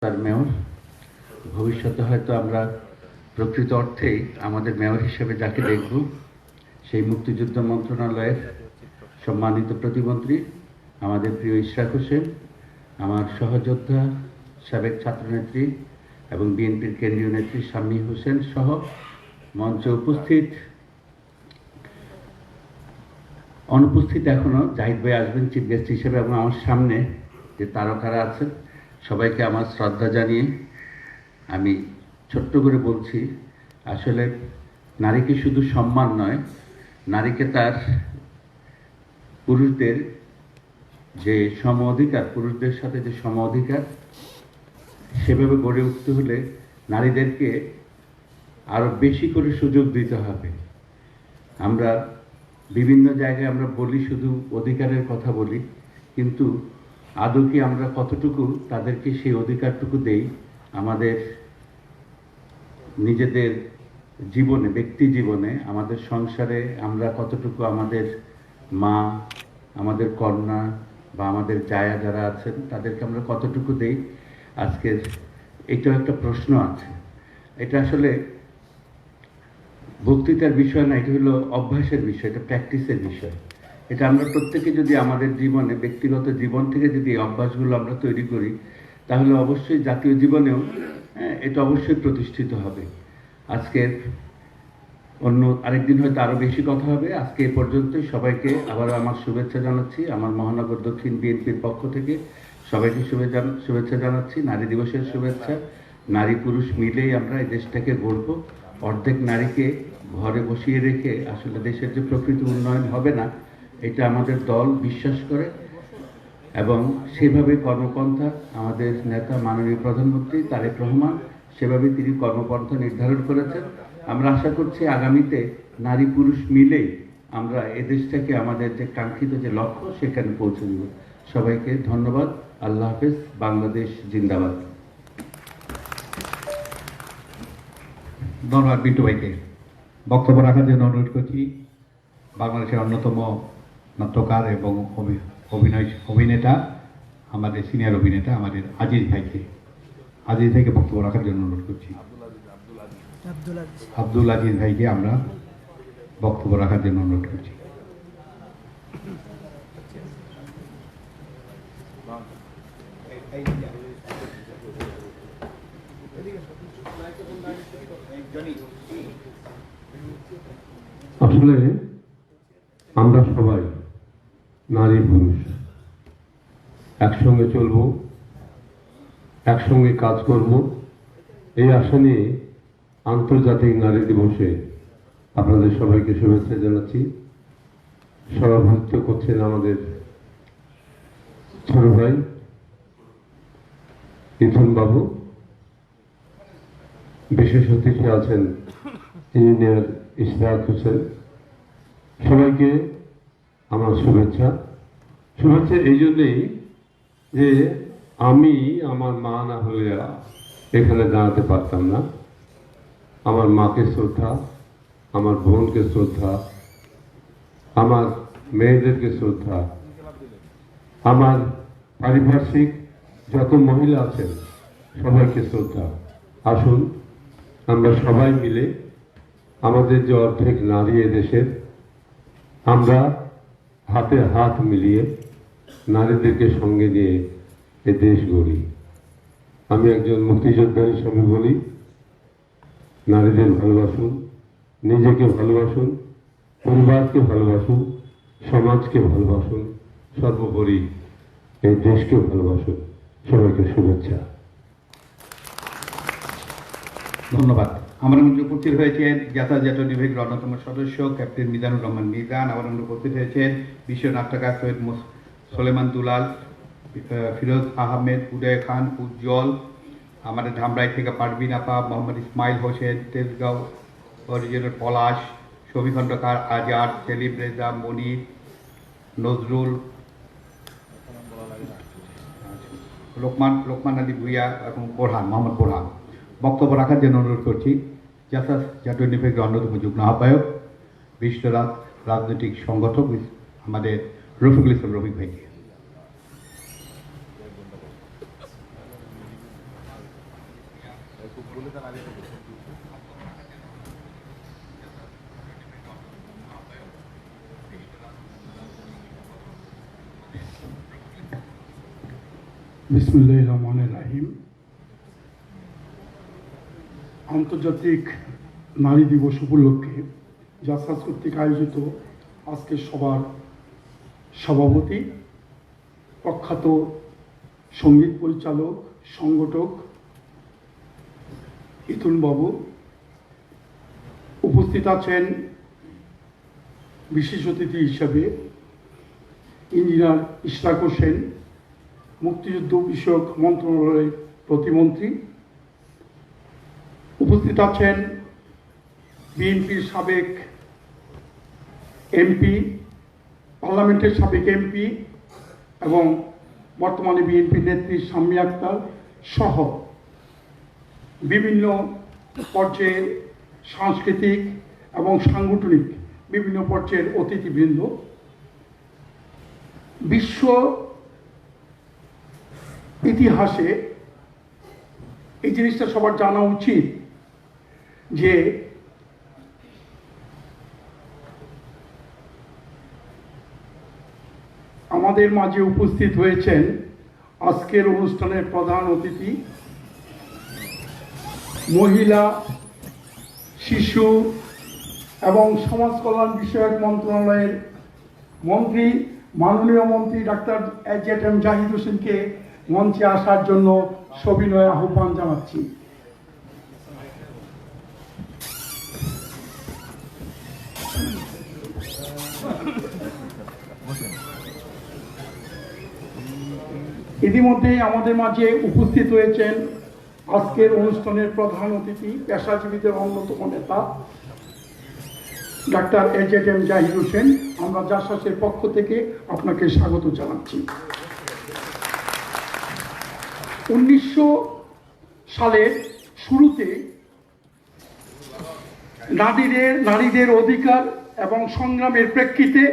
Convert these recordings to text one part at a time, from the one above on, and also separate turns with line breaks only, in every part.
তার মেয়র ভবিষ্যতে হয়তো আমরা প্রকৃত অর্থেই আমাদের মেয়র হিসেবে যাকে দেখব সেই মুক্তিযুদ্ধ মন্ত্রণালয়ের সম্মানিত প্রতিমন্ত্রী আমাদের প্রিয় ইশরাক হোসেন, আমার সহযোদ্ধা সাবেক ছাত্রনেত্রী এবং বিএনপির কেন্দ্রীয় নেত্রী শাম্মী হোসেন সহ মঞ্চে অনুপস্থিত এখনও জাহিদ ভাই আসবেন চিফ গেস্ট হিসেবে, এবং আমার সামনে যে তারকারা আছেন সবাইকে আমার শ্রদ্ধা জানিয়ে আমি ছোট্ট করে বলছি, আসলে নারীকে শুধু সম্মান নয়, নারীকে তার পুরুষদের যে সম অধিকার, পুরুষদের সাথে যে সম অধিকার সেভাবে গড়ে উঠতে হলে নারীদেরকে আরও বেশি করে সুযোগ দিতে হবে। আমরা বিভিন্ন জায়গায় আমরা বলি শুধু অধিকারের কথা বলি, কিন্তু আদৌ কি আমরা কতটুকু তাদেরকে সেই অধিকারটুকু দেই আমাদের নিজেদের জীবনে, ব্যক্তি জীবনে, আমাদের সংসারে আমরা কতটুকু আমাদের মা, আমাদের কন্যা বা আমাদের জায়া যারা আছেন তাদেরকে আমরা কতটুকু দেই? আজকের এটাও একটা প্রশ্ন আছে। এটা আসলে বক্তৃতার বিষয় না, এটা হলো অভ্যাসের বিষয়, এটা প্র্যাকটিসের বিষয়। এটা আমরা প্রত্যেকে যদি আমাদের জীবনে, ব্যক্তিগত জীবন থেকে যদি এই অভ্যাসগুলো আমরা তৈরি করি, তাহলে অবশ্যই জাতীয় জীবনেও এটা অবশ্যই প্রতিষ্ঠিত হবে। আজকে অন্য আরেকদিন হয়তো আরও বেশি কথা হবে। আজকে এ পর্যন্তই। সবাইকে আবারও আমার শুভেচ্ছা জানাচ্ছি। আমার মহানগর দক্ষিণ বিএনপির পক্ষ থেকে সবাইকে শুভেচ্ছা জানাচ্ছি। নারী দিবসের শুভেচ্ছা। নারী পুরুষ মিলেই আমরা এই দেশটাকে গড়ব। অর্ধেক নারীকে ঘরে বসিয়ে রেখে আসলে দেশের যে প্রকৃত উন্নয়ন হবে না, এটা আমাদের দল বিশ্বাস করে, এবং সেভাবে কর্মপন্থা আমাদের নেতা মাননীয় প্রধানমন্ত্রী তারেক রহমান সেভাবে তিনি কর্মপন্থা নির্ধারণ করেছেন। আমরা আশা করছি আগামীতে নারী পুরুষ মিলেই আমরা এদেশটাকে আমাদের যে কাঙ্ক্ষিত যে লক্ষ্য সেখানে পৌঁছে দেব। সবাইকে ধন্যবাদ। আল্লাহ হাফেজ। বাংলাদেশ জিন্দাবাদ।
ধন্যবাদ বিট্টু ভাইকে। বক্তব্য রাখার জন্য অনুরোধ করছি বাংলাদেশের অন্যতম নাট্যকার এবং অভিনেতা, আমাদের সিনিয়র অভিনেতা আমাদের আজিজ ভাইকে বক্তব্য রাখার জন্য অনুরোধ করছি। আব্দুল আজিজ ভাইকে আমরা বক্তব্য রাখার জন্য অনুরোধ করছি।
আসলে আমরা সবাই নারী পুরুষ একসঙ্গে চলব, একসঙ্গে কাজ করব, এই আশা নিয়ে আন্তর্জাতিক নারী দিবসে আপনাদের সবাইকে শুভেচ্ছা জানাচ্ছি। সভাপতিত্ব করছেন আমাদের ছোট ভাই ইথন বাবু, বিশেষ অতিথি আছেন ইঞ্জিনিয়ার ইশরাক হোসেন। সবাইকে আমার শুভেচ্ছা এই জন্যেই যে আমি আমার মা না হলে এখানে দাঁড়াতে পারতাম না। আমার মাকে শ্রদ্ধা, আমার বোনকে শ্রদ্ধা, আমার মেয়েদেরকে শ্রদ্ধা, আমার পারিপার্শ্বিক যত মহিলা আছেন সবাইকে শ্রদ্ধা। আসুন আমরা সবাই মিলে আমাদের যে অর্ধেক নারী এদেশের, আমরা হাতে হাত মিলিয়ে নারীদেরকে সঙ্গে নিয়ে এ দেশ গড়ি। আমি একজন মুক্তিযোদ্ধা হিসেবে বলি, নারীদের ভালোবাসুন, নিজেকে ভালোবাসুন, পরিবারকে ভালোবাসুন, সমাজকে ভালোবাসুন, সর্বোপরি এই দেশকে ভালোবাসুন। সবাইকে শুভেচ্ছা।
ধন্যবাদ। আমার মধ্যে উপস্থিত হয়েছেন যাতায়াত বিভাগের অন্যতম সদস্য ক্যাপ্টেন মিজানুর রহমান মিজান। আমার মধ্যে উপস্থিত হয়েছেন বিশ্ব নাট্যকার সৈয়দ সোলেমান দুলাল, ফিরোজ আহমেদ, উদয় খান, উজ্জ্বল, আমাদের ধামরাই থেকে পারভিন আপা, মোহাম্মদ ইসমাইল হোসেন, তেজগাঁও অরিজিনাল পলাশ, ছবি খণ্ডকার আজাদ, সেলিম রেজা, মনির, নজরুল, লোকমান আলী ভুইয়া এবং মোহাম্মদ বোরহান। বক্তব্য রাখার জন্য অনুরোধ করছি জাতীয় বিভাগের অন্যতম যুগ্ম আহ্বায়ক, বিশ্ব রাজনৈতিক সংগঠক আমাদের রফিকুল ইসলাম রফিক ভাইকে।
বিসমিল্লাহির রহমানির রহিম। আন্তর্জাতিক নারী দিবস উপলক্ষে জাসাস কর্তৃক আয়োজিত আজকের সভার সভাপতি, প্রখ্যাত সঙ্গীত পরিচালক, সংগঠক ইতুল বাবু, উপস্থিত আছেন বিশেষ অতিথি হিসাবে ইঞ্জিনিয়ার ইশরাক হোসেন, মুক্তিযুদ্ধ বিষয়ক মন্ত্রণালয়ের প্রতিমন্ত্রী, উপস্থিত আছেন বিএনপির সাবেক এমপি, পার্লামেন্টের সাবেক এমপি এবং বর্তমানে বিএনপি নেত্রী শাম্মী আক্তার সহ বিভিন্ন পর্যায়ের সাংস্কৃতিক এবং সাংগঠনিক বিভিন্ন পর্যায়ের অতিথিবৃন্দ। বিশ্ব ইতিহাসে এই জিনিসটা সবার জানা উচিত যে আমাদের মাঝে উপস্থিত হয়েছেন আজকের অনুষ্ঠানের প্রধান অতিথি, মহিলা, শিশু এবং সমাজ কল্যাণ বিষয়ক মন্ত্রণালয়ের মন্ত্রী, মাননীয় মন্ত্রী ডাক্তার এজেড জাহিদ হোসেনকে মঞ্চে আসার জন্য সবিনয় আহ্বান জানাচ্ছি। ইতিমধ্যে আমাদের মাঝে উপস্থিত হয়েছেন আজকের অনুষ্ঠানের প্রধান অতিথি, পেশাজীবীদের অন্যতম নেতা ডাক্তার এজেড জাহিদ হোসেন। আমরা জাসাসের পক্ষ থেকে আপনাকে স্বাগত জানাচ্ছি। 1900 সালের শুরুতে নারীদের অধিকার এবং সংগ্রামের প্রেক্ষিতে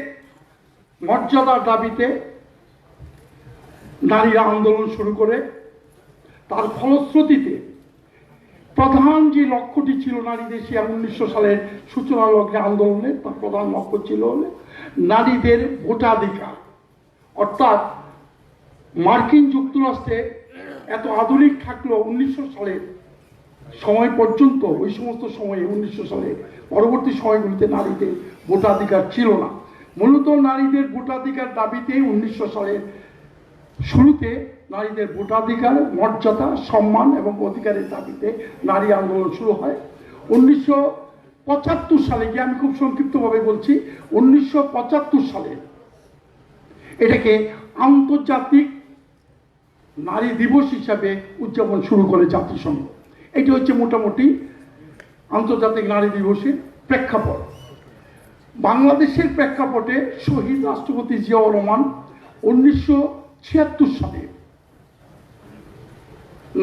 মর্যাদার দাবিতে নারীরা আন্দোলন শুরু করে। তার ফলশ্রুতিতে প্রধান যে লক্ষ্যটি ছিল নারীদের, সে 1900 সালের সূচনা লগ্নে আন্দোলনের তার প্রধান লক্ষ্য ছিল নারীদের ভোটাধিকার। অর্থাৎ মার্কিন যুক্তরাষ্ট্রে এত আধুনিক থাকলেও 1900 সালের সময় পর্যন্ত, ওই সমস্ত সময়ে 1900 সালে পরবর্তী সময়গুলিতে নারীদের ভোটাধিকার ছিল না। মূলত নারীদের ভোটাধিকার দাবিতে 1900 সালের শুরুতে নারীদের ভোটাধিকার, মর্যাদা, সম্মান এবং অধিকারের দাবিতে নারী আন্দোলন শুরু হয়। 1975 সালে গিয়ে, আমি খুব সংক্ষিপ্তভাবে বলছি, 1975 সালে এটাকে আন্তর্জাতিক নারী দিবস হিসাবে উদযাপন শুরু করে জাতিসংঘ। এটি হচ্ছে মোটামুটি আন্তর্জাতিক নারী দিবসের প্রেক্ষাপট। বাংলাদেশের প্রেক্ষাপটে শহীদ রাষ্ট্রপতি জিয়াউর রহমান 1976 সালে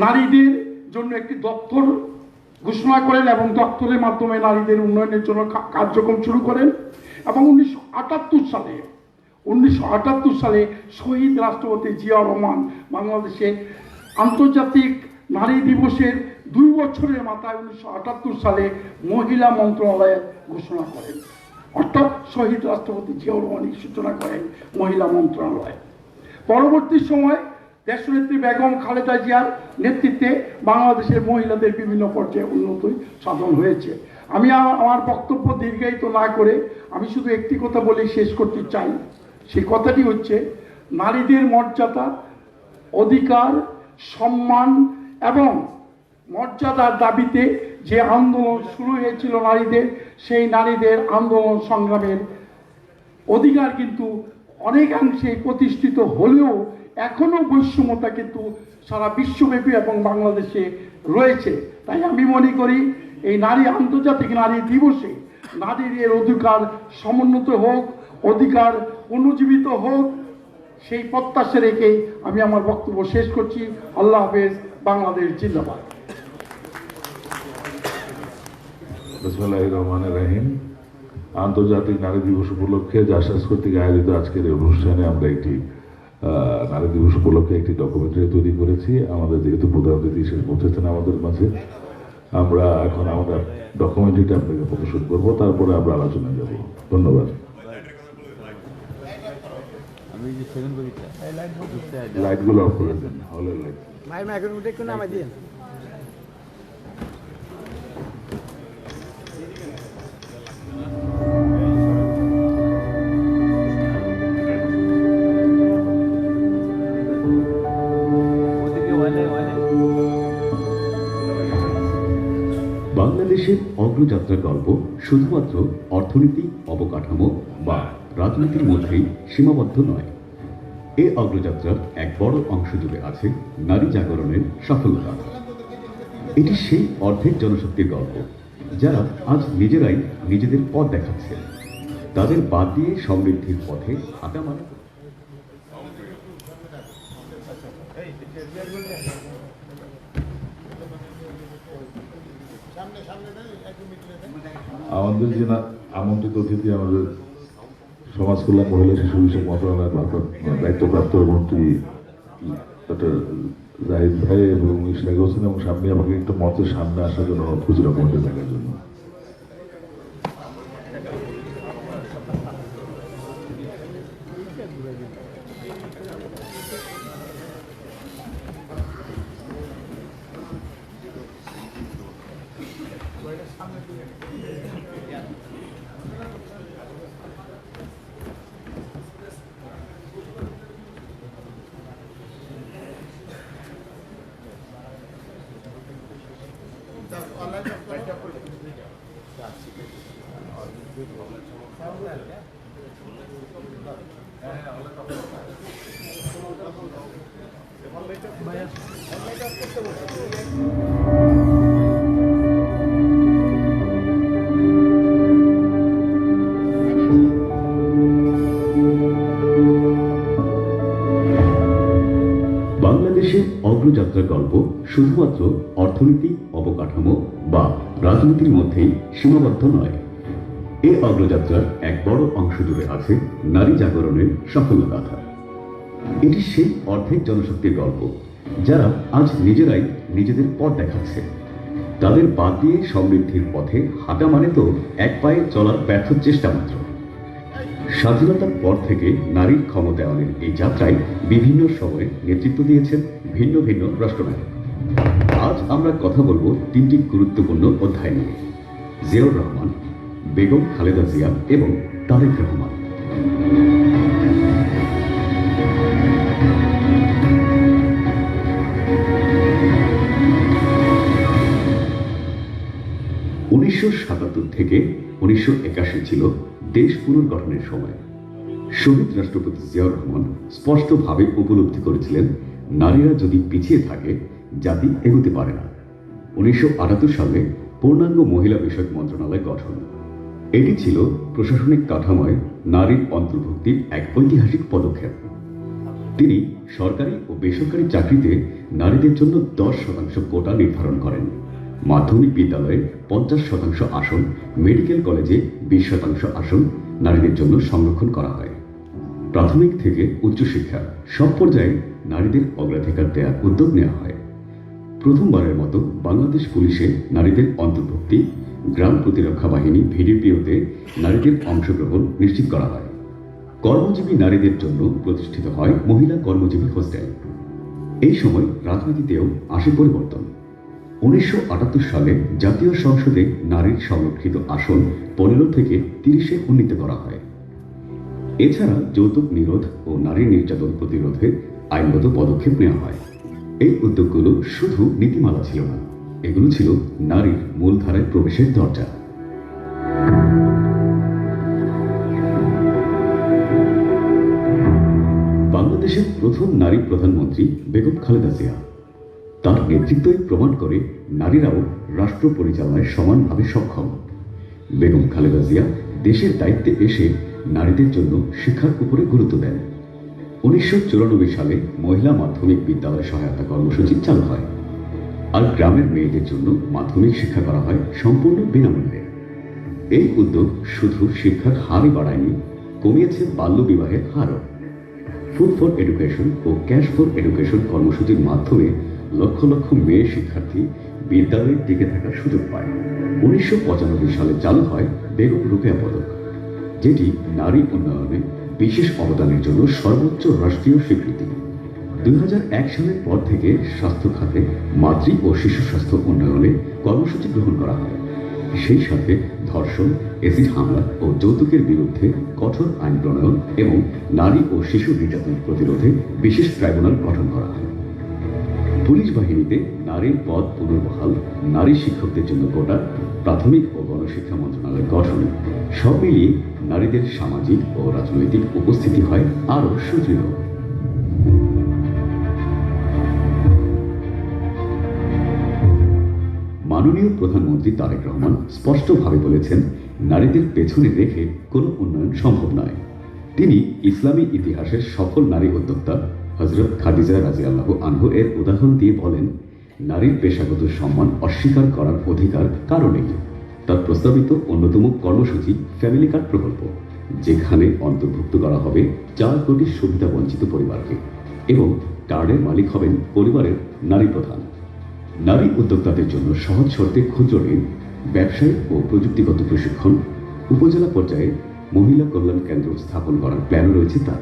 নারীদের জন্য একটি দপ্তর ঘোষণা করেন এবং দপ্তরের মাধ্যমে নারীদের উন্নয়নের জন্য কার্যক্রম শুরু করেন। এবং 1978 সালে শহীদ রাষ্ট্রপতি জিয়াউর রহমান বাংলাদেশে আন্তর্জাতিক নারী দিবসের 2 বছরের মাথায় 1978 সালে মহিলা মন্ত্রণালয় ঘোষণা করেন। অর্থাৎ শহীদ রাষ্ট্রপতি জিয়াউর রহমানই সূচনা করেন মহিলা মন্ত্রণালয়। পরবর্তী সময় দেশনেত্রী বেগম খালেদা জিয়ার নেতৃত্বে বাংলাদেশের মহিলাদের বিভিন্ন পর্যায়ে উন্নতি সাধন হয়েছে। আমি আমার বক্তব্য দীর্ঘায়িত না করে আমি শুধু একটি কথা বলে শেষ করতে চাই। সেই কথাটি হচ্ছে, নারীদের মর্যাদা, অধিকার, সম্মান এবং মর্যাদার দাবিতে যে আন্দোলন শুরু হয়েছিল নারীদের, সেই নারীদের আন্দোলন সংগ্রামের অধিকার কিন্তু অনেকাংশে প্রতিষ্ঠিত হলেও এখনো বৈষম্যতা কিন্তু সারা বিশ্বব্যাপী এবং বাংলাদেশে রয়েছে। তাই আমি মনে করি এই আন্তর্জাতিক নারী দিবসে নারীদের অধিকার সমুন্নত হোক, অধিকার পুনর্জীবিত হোক, সেই প্রত্যাশা রেখে আমি আমার বক্তব্য শেষ করছি। আল্লাহ হাফেজ। বাংলাদেশ জিন্দাবাদ।
বিসমিল্লাহির রহমানির রহিম। আন্তর্জাতিক নারী দিবস উপলক্ষে জাসাস কর্তৃক আয়োজিত আজকের এই অনুষ্ঠানে আমরা একটি নারী দিবস উপলক্ষে একটি ডকুমেন্টারি তৈরি করেছি। আমাদের যেহেতু প্রধান অতিথি এসে পৌঁছেছেন আমাদের মাঝে, আমরা এখন আমাদের ডকুমেন্টারিটা আপনাকে প্রদর্শন করবো, তারপরে আমরা আলোচনায় যাব। ধন্যবাদ। লাইটগুলো অফ করে দেন, হলের লাইট।
ভাই এখন উঠে একটু নামাই দিন।
বাংলাদেশের অগ্রযাত্রার গল্প শুধুমাত্র অর্থনীতি, অবকাঠামো বা রাজনীতির মধ্যেই সীমাবদ্ধ নয়। এই অগ্রযাত্রার এক বড় অংশ জুড়ে আছে নারী জাগরণের সফলতা। এটি সেই অর্ধেক জনশক্তির গল্প যারা আজ নিজেরাই নিজেদের পথ দেখাচ্ছে। তাদের বাদ দিয়ে সমৃদ্ধির পথে হাঁটা মানে
আমাদের যে আমন্ত্রিত অতিথি আমাদের সমাজ কল্যাণ, মহিলা শিশু বিষয়ক মন্ত্রণালয়ের দায়িত্বপ্রাপ্ত মন্ত্রী ডক্টর জাহিদ ভাই এবং ইশরাক হোসেন, এবং সামনে আমাকে একটু মঞ্চের সামনে আসার জন্য খুচরা মন্ত্রী দেখার জন্য।
বাংলাদেশের অগ্রযাত্রার গল্প শুধুমাত্র অর্থনীতি, অবকাঠামো বা রাজনীতির মধ্যেই সীমাবদ্ধ নয়। এই অগ্রযাত্রার এক বড় অংশ জুড়ে আছে নারী জাগরণের সফলগাথা। এটি সেই অর্ধেক জনশক্তির গল্প যারা আজ নিজেরাই নিজেদের পথ দেখাচ্ছে। তাদের বাদ দিয়ে সমৃদ্ধির পথে হাঁটা মানে তো এক পায়ে চলার ব্যর্থ চেষ্টা মাত্র। স্বাধীনতার পর থেকে নারীর ক্ষমতায়নের এই যাত্রায় বিভিন্ন সময়ে নেতৃত্ব দিয়েছেন ভিন্ন ভিন্ন রাষ্ট্রনায়ক। আজ আমরা কথা বলবো তিনটি গুরুত্বপূর্ণ অধ্যায় নিয়ে: জিয়াউর রহমান, বেগম খালেদা জিয়া এবং তারেক রহমান। উনিশশো ৭৭ থেকে ১৯৮১ ছিল দেশ পুনর্গঠনের সময়। শহীদ রাষ্ট্রপতি জিয়াউর রহমান স্পষ্টভাবে উপলব্ধি করেছিলেন, নারীরা যদি পিছিয়ে থাকে জাতি এগোতে পারে না। ১৯৭৮ সালে পূর্ণাঙ্গ মহিলা বিষয়ক মন্ত্রণালয় গঠন। এটি ছিল প্রশাসনিক কাঠামোয় নারীর অন্তর্ভুক্তির এক ঐতিহাসিক পদক্ষেপ। তিনি সরকারি ও বেসরকারি চাকরিতে নারীদের জন্য 10% কোটা নির্ধারণ করেন। মাধ্যমিক বিদ্যালয়ে 50% আসন, মেডিকেল কলেজে 20% আসন নারীদের জন্য সংরক্ষণ করা হয়। প্রাথমিক থেকে উচ্চশিক্ষা সব পর্যায়ে নারীদের অগ্রাধিকার দেওয়ার উদ্যোগ নেওয়া হয়। প্রথমবারের মতো বাংলাদেশ পুলিশে নারীদের অন্তর্ভুক্তি, গ্রাম প্রতিরক্ষা বাহিনী ভিডিপিওতে নারীদের অংশগ্রহণ নিশ্চিত করা হয়। কর্মজীবী নারীদের জন্য প্রতিষ্ঠিত হয় মহিলা কর্মজীবী হোস্টেল। এই সময় রাজনীতিতেও আসে পরিবর্তন। ১৯৭৮ সালে জাতীয় সংসদে নারীর সংরক্ষিত আসন 15 থেকে 30-এ উন্নীত করা হয়। এছাড়া যৌতুক নিরোধ ও নারী নির্যাতন প্রতিরোধে আইনগত পদক্ষেপ নেওয়া হয়। এই উদ্যোগগুলো শুধু নীতিমালা ছিল না, এগুলো ছিল নারীর মূলধারায় প্রবেশের দরজা। বাংলাদেশের প্রথম নারী প্রধানমন্ত্রী বেগম খালেদা জিয়া। তার নেতৃত্বই প্রমাণ করে নারীরাও রাষ্ট্র পরিচালনায় সমানভাবে সক্ষম। বেগম খালেদা জিয়া দেশের দায়িত্বে এসে নারীদের জন্য শিক্ষার উপরে গুরুত্ব দেন। ১৯৯৪ সালে মহিলা মাধ্যমিক বিদ্যালয় সহায়তা কর্মসূচি চালু হয়, আর গ্রামের মেয়েদের জন্য মাধ্যমিক শিক্ষা করা হয় সম্পূর্ণ বিনামূল্যে। এই উদ্যোগ শুধু শিক্ষার হারই বাড়ায়নি, কমিয়েছে বাল্যবিবাহের হারও। ফুড ফর এডুকেশন ও ক্যাশ ফর এডুকেশন কর্মসূচির মাধ্যমে লক্ষ লক্ষ মেয়ে শিক্ষার্থী বিদ্যালয়ে টিকে থাকার সুযোগ পায়। 1995 সালে চালু হয় বেগম রোকেয়া পদক, যেটি নারী উন্নয়নে বিশেষ অবদানের জন্য সর্বোচ্চ রাষ্ট্রীয় স্বীকৃতি। 2001 সালের পর থেকে স্বাস্থ্য খাতে মাতৃ ও শিশু স্বাস্থ্য উন্নয়নে কর্মসূচি গ্রহণ করা হয়। সেই সাথে ধর্ষণ, এসিড হামলা ও যৌতুকের বিরুদ্ধে কঠোর আইন প্রণয়ন এবং নারী ও শিশু নির্যাতন প্রতিরোধে বিশেষ ট্রাইব্যুনাল গঠন করা হয়। পুলিশ বাহিনীতে নারীর পদ পুনর্বহাল, নারী শিক্ষকদের জন্য কোটা, প্রাথমিক ও গণশিক্ষা মন্ত্রণালয় গঠন, সব মিলিয়ে নারীদের সামাজিক ও রাজনৈতিক উপস্থিতি হয় আরও সুদৃঢ়। মাননীয় প্রধানমন্ত্রী তারেক রহমান স্পষ্টভাবে বলেছেন, নারীদের পেছনে রেখে কোনো উন্নয়ন সম্ভব নয়। তিনি ইসলামী ইতিহাসের সফল নারী উদ্যোক্তা হযরত খাদিজা রাদিয়াল্লাহু আনহা এর উদাহরণ দিয়ে বলেন, নারীর পেশাগত সম্মান অস্বীকার করার অধিকার কারো নেই। তার প্রস্তাবিত অন্যতম কর্মসূচি ফ্যামিলি কার্ড প্রকল্প, যেখানে অন্তর্ভুক্ত করা হবে 4 কোটি সুবিধা বঞ্চিত পরিবারকে এবং কার্ডের মালিক হবেন পরিবারের নারী প্রধান। নারী উদ্যোক্তাদের জন্য সহজ শর্তে ক্ষুদ্র ঋণ, ব্যবসায়িক ও প্রযুক্তিগত প্রশিক্ষণ, উপজেলা পর্যায়ে মহিলা কল্যাণ কেন্দ্র স্থাপন করার প্ল্যান রয়েছে তার।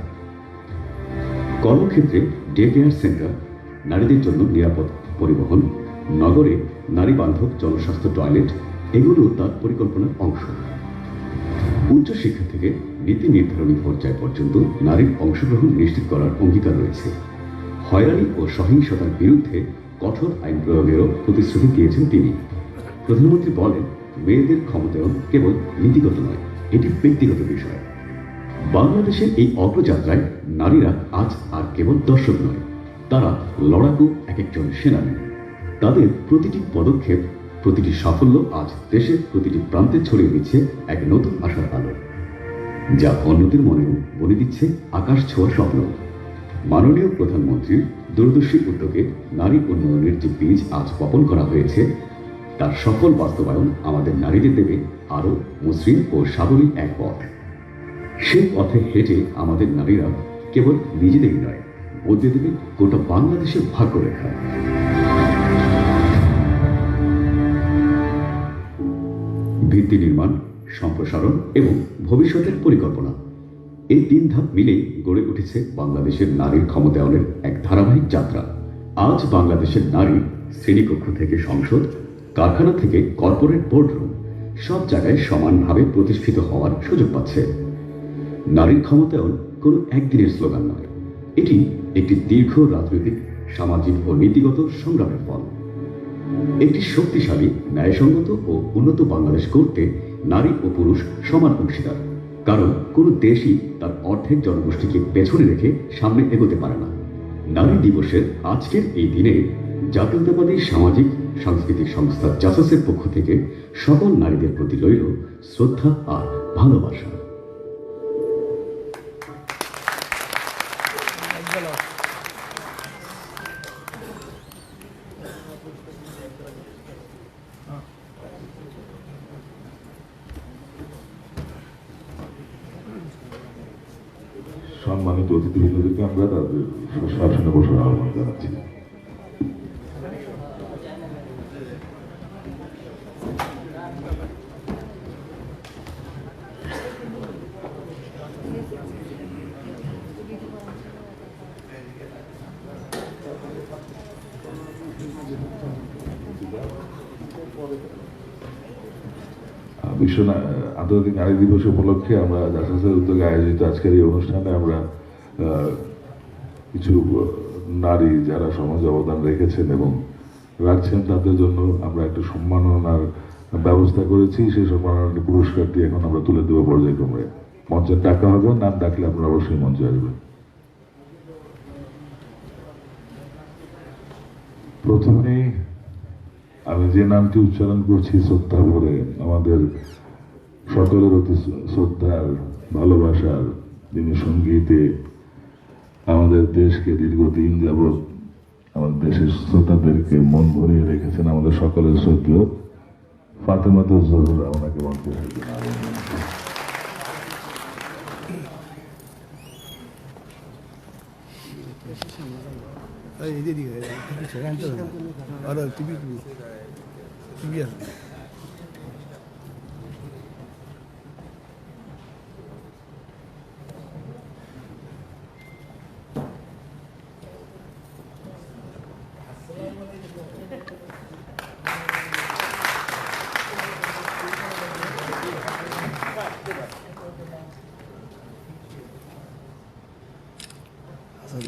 কর্মক্ষেত্রে ডে কেয়ার সেন্টার, নারীদের জন্য নিরাপদ পরিবহন, নগরে নারী বান্ধব জনস্বাস্থ্য টয়লেট, এগুলো তার পরিকল্পনার অংশ। উচ্চশিক্ষা থেকে নীতি নির্ধারণী পর্যায় পর্যন্ত নারীর অংশগ্রহণ নিশ্চিত করার অঙ্গীকার রয়েছে। হয়রানি ও সহিংসতার বিরুদ্ধে কঠোর আইন প্রয়োগেরও প্রতিশ্রুতি দিয়েছেন তিনি। প্রধানমন্ত্রী বলেন, মেয়েদের ক্ষমতায়ন কেবল নীতিগত নয়, এটি ব্যক্তিগত বিষয়। বাংলাদেশের এই অগ্রযাত্রায় নারীরা আজ আর কেবল দর্শক নয়, তারা লড়াকু এক একজন সেনানী। তাদের প্রতিটি পদক্ষেপ, প্রতিটি সাফল্য আজ দেশের প্রতিটি প্রান্তে ছড়িয়ে দিচ্ছে এক নতুন আশার আলো, যা অন্যদের মনেও বলে দিচ্ছে আকাশ ছোঁয়া স্বপ্ন। মাননীয় প্রধানমন্ত্রীর দূরদর্শী উদ্যোগে নারী উন্নয়নের যে বীজ আজ বপন করা হয়েছে, তার সফল বাস্তবায়ন আমাদের নারীদের দেবে আরও মসৃণ ও সাবলীল এক পথ। সেই পথে হেঁটে আমাদের নারীরা কেবল নিজেদেরই নয়, বদলে দেবে গোটা বাংলাদেশের ভাগ্যরেখা। ভিত্তি নির্মাণ, সম্প্রসারণ এবং ভবিষ্যতের পরিকল্পনা, এই 3 ধাপ মিলেই গড়ে উঠেছে বাংলাদেশের নারীর ক্ষমতায়নের এক ধারাবাহিক যাত্রা। আজ বাংলাদেশের নারী শ্রেণীকক্ষ থেকে সংসদ, কারখানা থেকে কর্পোরেট বোর্ডরুম, সব জায়গায় সমানভাবে প্রতিষ্ঠিত হওয়ার সুযোগ পাচ্ছে। নারীর ক্ষমতায়ন কোনো একদিনের স্লোগান নয়, এটি একটি দীর্ঘ রাজনৈতিক, সামাজিক ও নীতিগত সংগ্রামের ফল। একটি শক্তিশালী, ন্যায়সঙ্গত ও উন্নত বাংলাদেশ করতে নারী ও পুরুষ সমান অংশীদার, কারণ কোনো দেশই তার অর্ধেক জনগোষ্ঠীকে পেছনে রেখে সামনে এগোতে পারে না। নারী দিবসের আজকের এই দিনে জাতীয়তাবাদী সামাজিক সাংস্কৃতিক সংস্থা জাসাসের পক্ষ থেকে সকল নারীদের প্রতি রইল শ্রদ্ধা আর ভালোবাসা।
সম্মানিত অতিথিবৃন্দদেরকে আমরা তাদের আসনে বসার আহ্বান জানাচ্ছি। বিশ্ব আন্তর্জাতিক নারী দিবস উপলক্ষে আমরা জাসাসের উদ্যোগে আয়োজিত আজকের এই অনুষ্ঠানে আমরা কিছু নারী যারা সমাজে অবদান রেখেছেন এবং রাখছেন, তাদের জন্য আমরা একটা সম্মাননার ব্যবস্থা করেছি। সেই সম্মাননার পুরস্কারটি এখন আমরা তুলে দেবো পর্যায়ক্রমে। মঞ্চে ডাকা হবে, নাম ডাকলে আপনারা অবশ্যই মঞ্চে আসবেন। প্রথমেই আমি যে নামটি উচ্চারণ করছি শ্রদ্ধা ভরে, আমাদের সকলের অতি শ্রদ্ধার, ভালোবাসার, যিনি সঙ্গীতে আমাদের দেশকে দীর্ঘদিন যাবৎ আমাদের দেশের শ্রোতাদেরকে মন ভরিয়ে রেখেছেন, আমাদের সকলের শ্রদ্ধেয় ফাতেমাতুজ জোহরা, ওনাকে মঞ্চে
এদিকে আর টিভি টিভি আছে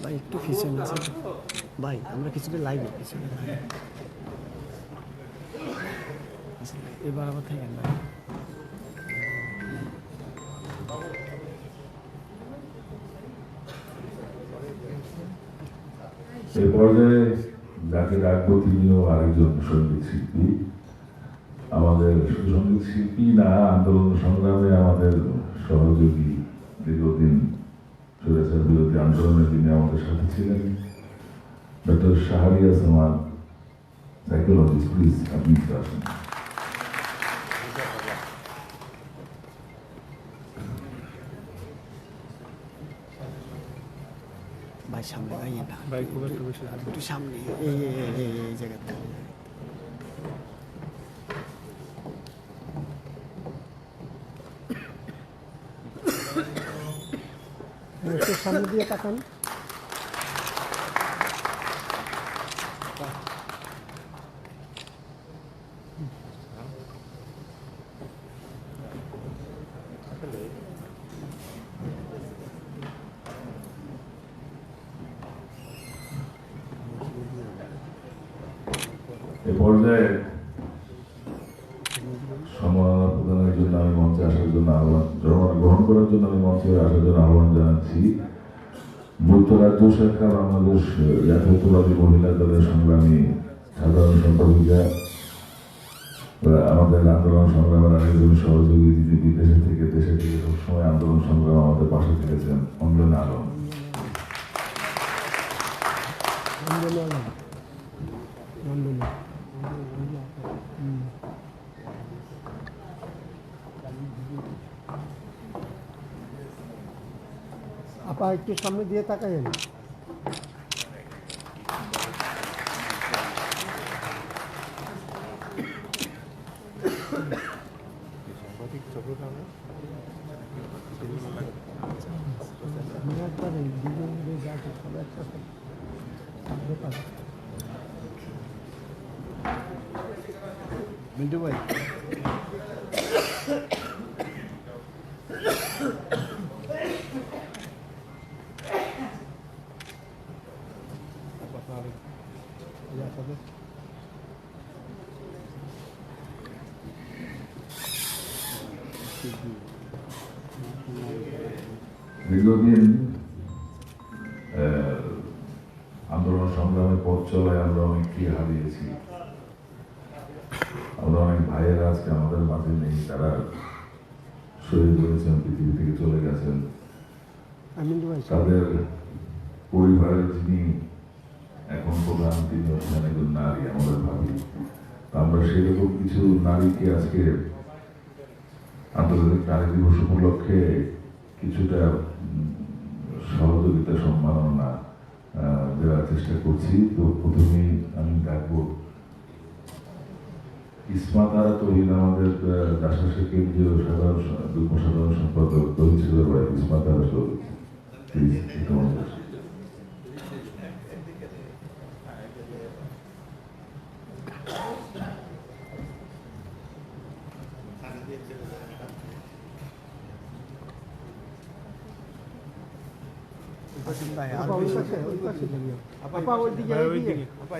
ভাই একটু পিছনে আছে ভাই আমরা কিছুটা লাইভে পিছনে এবার আবার থাকেন ভাই
এই পর্যায়ে যাকে ডাকবো তিনিও আরেকজন সঙ্গীত শিল্পী, আমাদের সঙ্গীত শিল্পী না, আন্দোলন সংগ্রামে আমাদের সহযোগী, দীর্ঘদিন স্বৈরাচার বিরোধী আন্দোলনের দিনে আমাদের সাথে ছিলেন ডক্টর শাহরিয়ার সামান, সাইকোলজিস্ট। প্লিজ আপনি আসুন।
ভাই সামনে ভাই না ভাই খুব একটু বেশি একটু সামনে এই জায়গাটা একটু সামনে দিয়ে তাকান
এ পর্যায়ে সম্মাননা প্রদানের জন্য আমি মঞ্চে আসার জন্য জনগণ গ্রহণ করার জন্য আমি মঞ্চে আসার জন্য আহ্বান জানাচ্ছি যুক্তরাজ্য শাখা বাংলাদেশ জাতীয়তাবাদী মহিলা দলের সংগ্রামী সাধারণ সম্পাদিকা, আমাদের আন্দোলন সংগ্রামের আরেকজন সহযোগী, যিনি বিদেশে থেকে দেশে থেকে সবসময় আন্দোলন সংগ্রাম আমাদের পাশে থেকেছেন, অঞ্জনা আলম।
আপা একটু সামনে দিয়ে তাকাইন মিন্টু ভাই
দীর্ঘদিন আন্দোলন সংগ্রামের পথ চলায় আমরা অনেককে হারিয়েছি। আমরা অনেক ভাইয়েরা আজকে আমাদের মাঝে নেই, তারা শহীদ হয়েছেন, পৃথিবী থেকে চলে গেছেন। তাদের পরিবারের যিনি এখন প্রধান, তিনি হচ্ছেন একজন নারী, আমাদের ভাবি। আমরা সেরকম কিছু নারীকে আজকে আন্তর্জাতিক নারী দিবস উপলক্ষে কিছুটা সহযোগিতা সম্মাননা দেওয়ার চেষ্টা করছি। তো প্রথমেই আমি ডাকবো ইসমা তারা তহিন, আমাদের দাসাসের কেন্দ্রীয় যুগ্ম সাধারণ সম্পাদক তহিন ছিল ভাই। ইসমা তারা তহিন, প্লিজ একটু আমাদের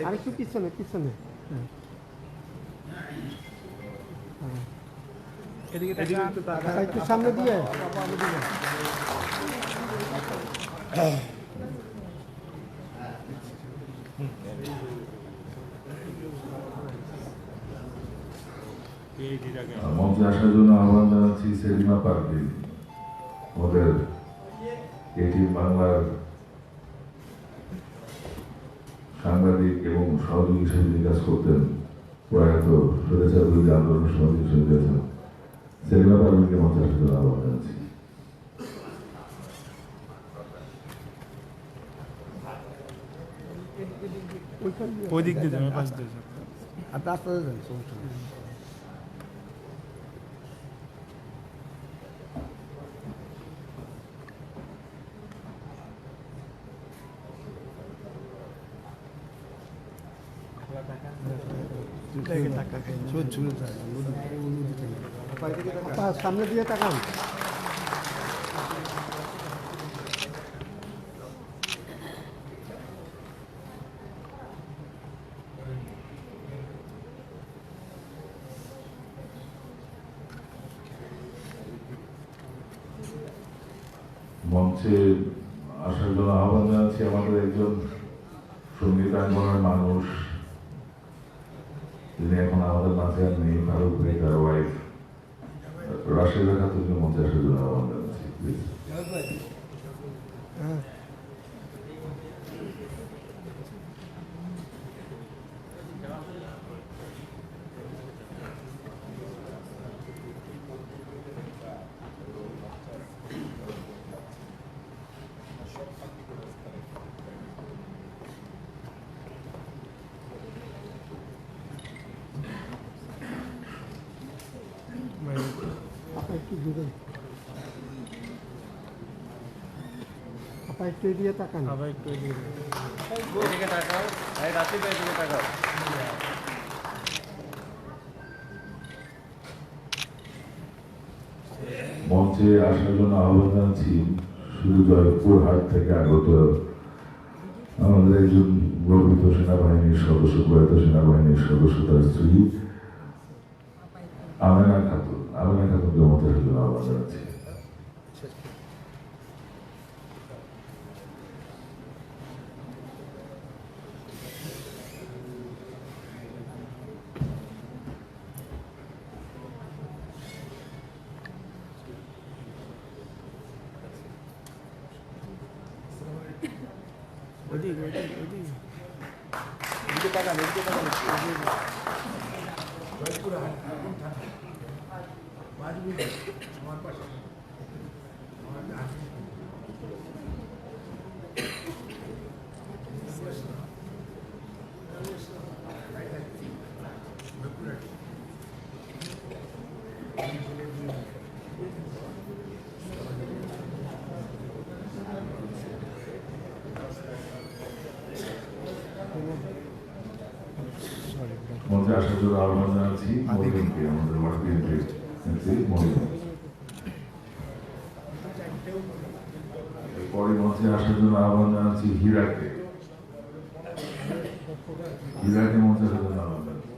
আরেকটু পিছনে পিছনে একটু সামনে দিয়ে
মঞ্চে আসার জন্য আহ্বান জানাচ্ছি সেলিমা পারভিন, আমাদের এটি বাংলার সাংবাদিক এবং সহযোগী হিসেবে কাজ করতেন, প্রয়াত স্বৈরাচার বিরোধী আন্দোলনের সহযোগী হিসেবে গেছেন। সেলিমা পারভিনকে মঞ্চে আসার জন্য আহ্বান জানাচ্ছি।
ওই দিক দিয়ে যাবে, পাশ দিয়ে যাবে। আপনি আস্তে আস্তে যান, সমস্যা নেই। সামনে দিয়ে তাকান।
মঞ্চে আসার জন্য আহ্বান জানাচ্ছি আমাদের একজন সঙ্গীতাঙ্গনের মানুষ, যিনি এখন আমাদের মাঝে আর নেই, ফারুক ভাই তার ওয়াইফ রাশেদা খাতুনকে মঞ্চে আসার জন্য আহ্বান জানাচ্ছি, প্লিজ।
আপা একটু দূরে, আপা একটু এদিকে তাকান। আপা একটু এদিকে তাকাও, রাশিদ ভাই এদিকে তাকাও।
মঞ্চে আসার জন্য আহ্বান জানাচ্ছি শুধু জয়পুরহাট থেকে আগত আমাদের একজন গর্বিত সেনাবাহিনীর সদস্য, প্রয়াত সেনাবাহিনীর সদস্য, তার স্ত্রী আমেনা খাতুনকে মঞ্চে আসার জন্য আহ্বান জানাচ্ছি। মঞ্চে আসার জন্য আহ্বান জানাচ্ছি মহিলাকে, আমাদের ওয়ার্ড বিএনপির নেত্রী মহিলা। এরপরে মঞ্চে আসার জন্য আহ্বান জানাচ্ছি হীরাকে মঞ্চে আসার জন্য আহ্বান জানাচ্ছি।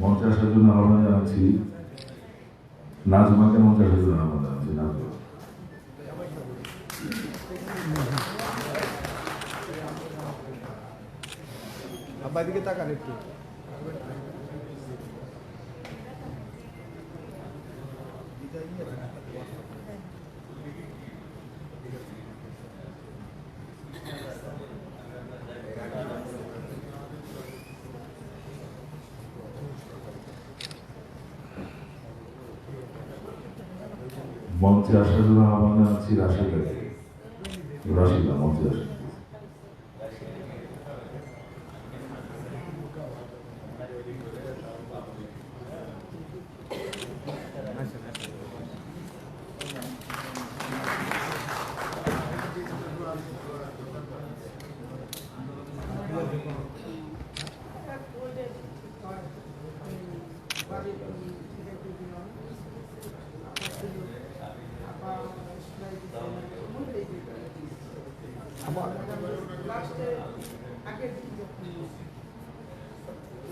মঞ্চে আসার জন্য আহ্বান জানাচ্ছি নাজমাকে মঞ্চে আসার জন্য আহ্বান জানাচ্ছি। নাজমা
আব্বার দিকে তাকান একটু।
মঞ্চে আসার জন্য আহ্বান জানাচ্ছি রাশিদাকে। রাশিদা মঞ্চে আসেন।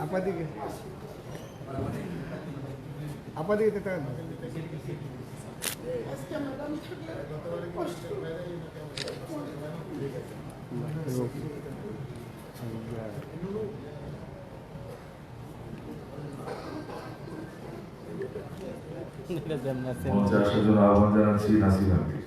আপাদিকে আপাদিকে তাকান।
মঞ্চে আসার জন্য আহ্বান জানাচ্ছি নাসিমাকে।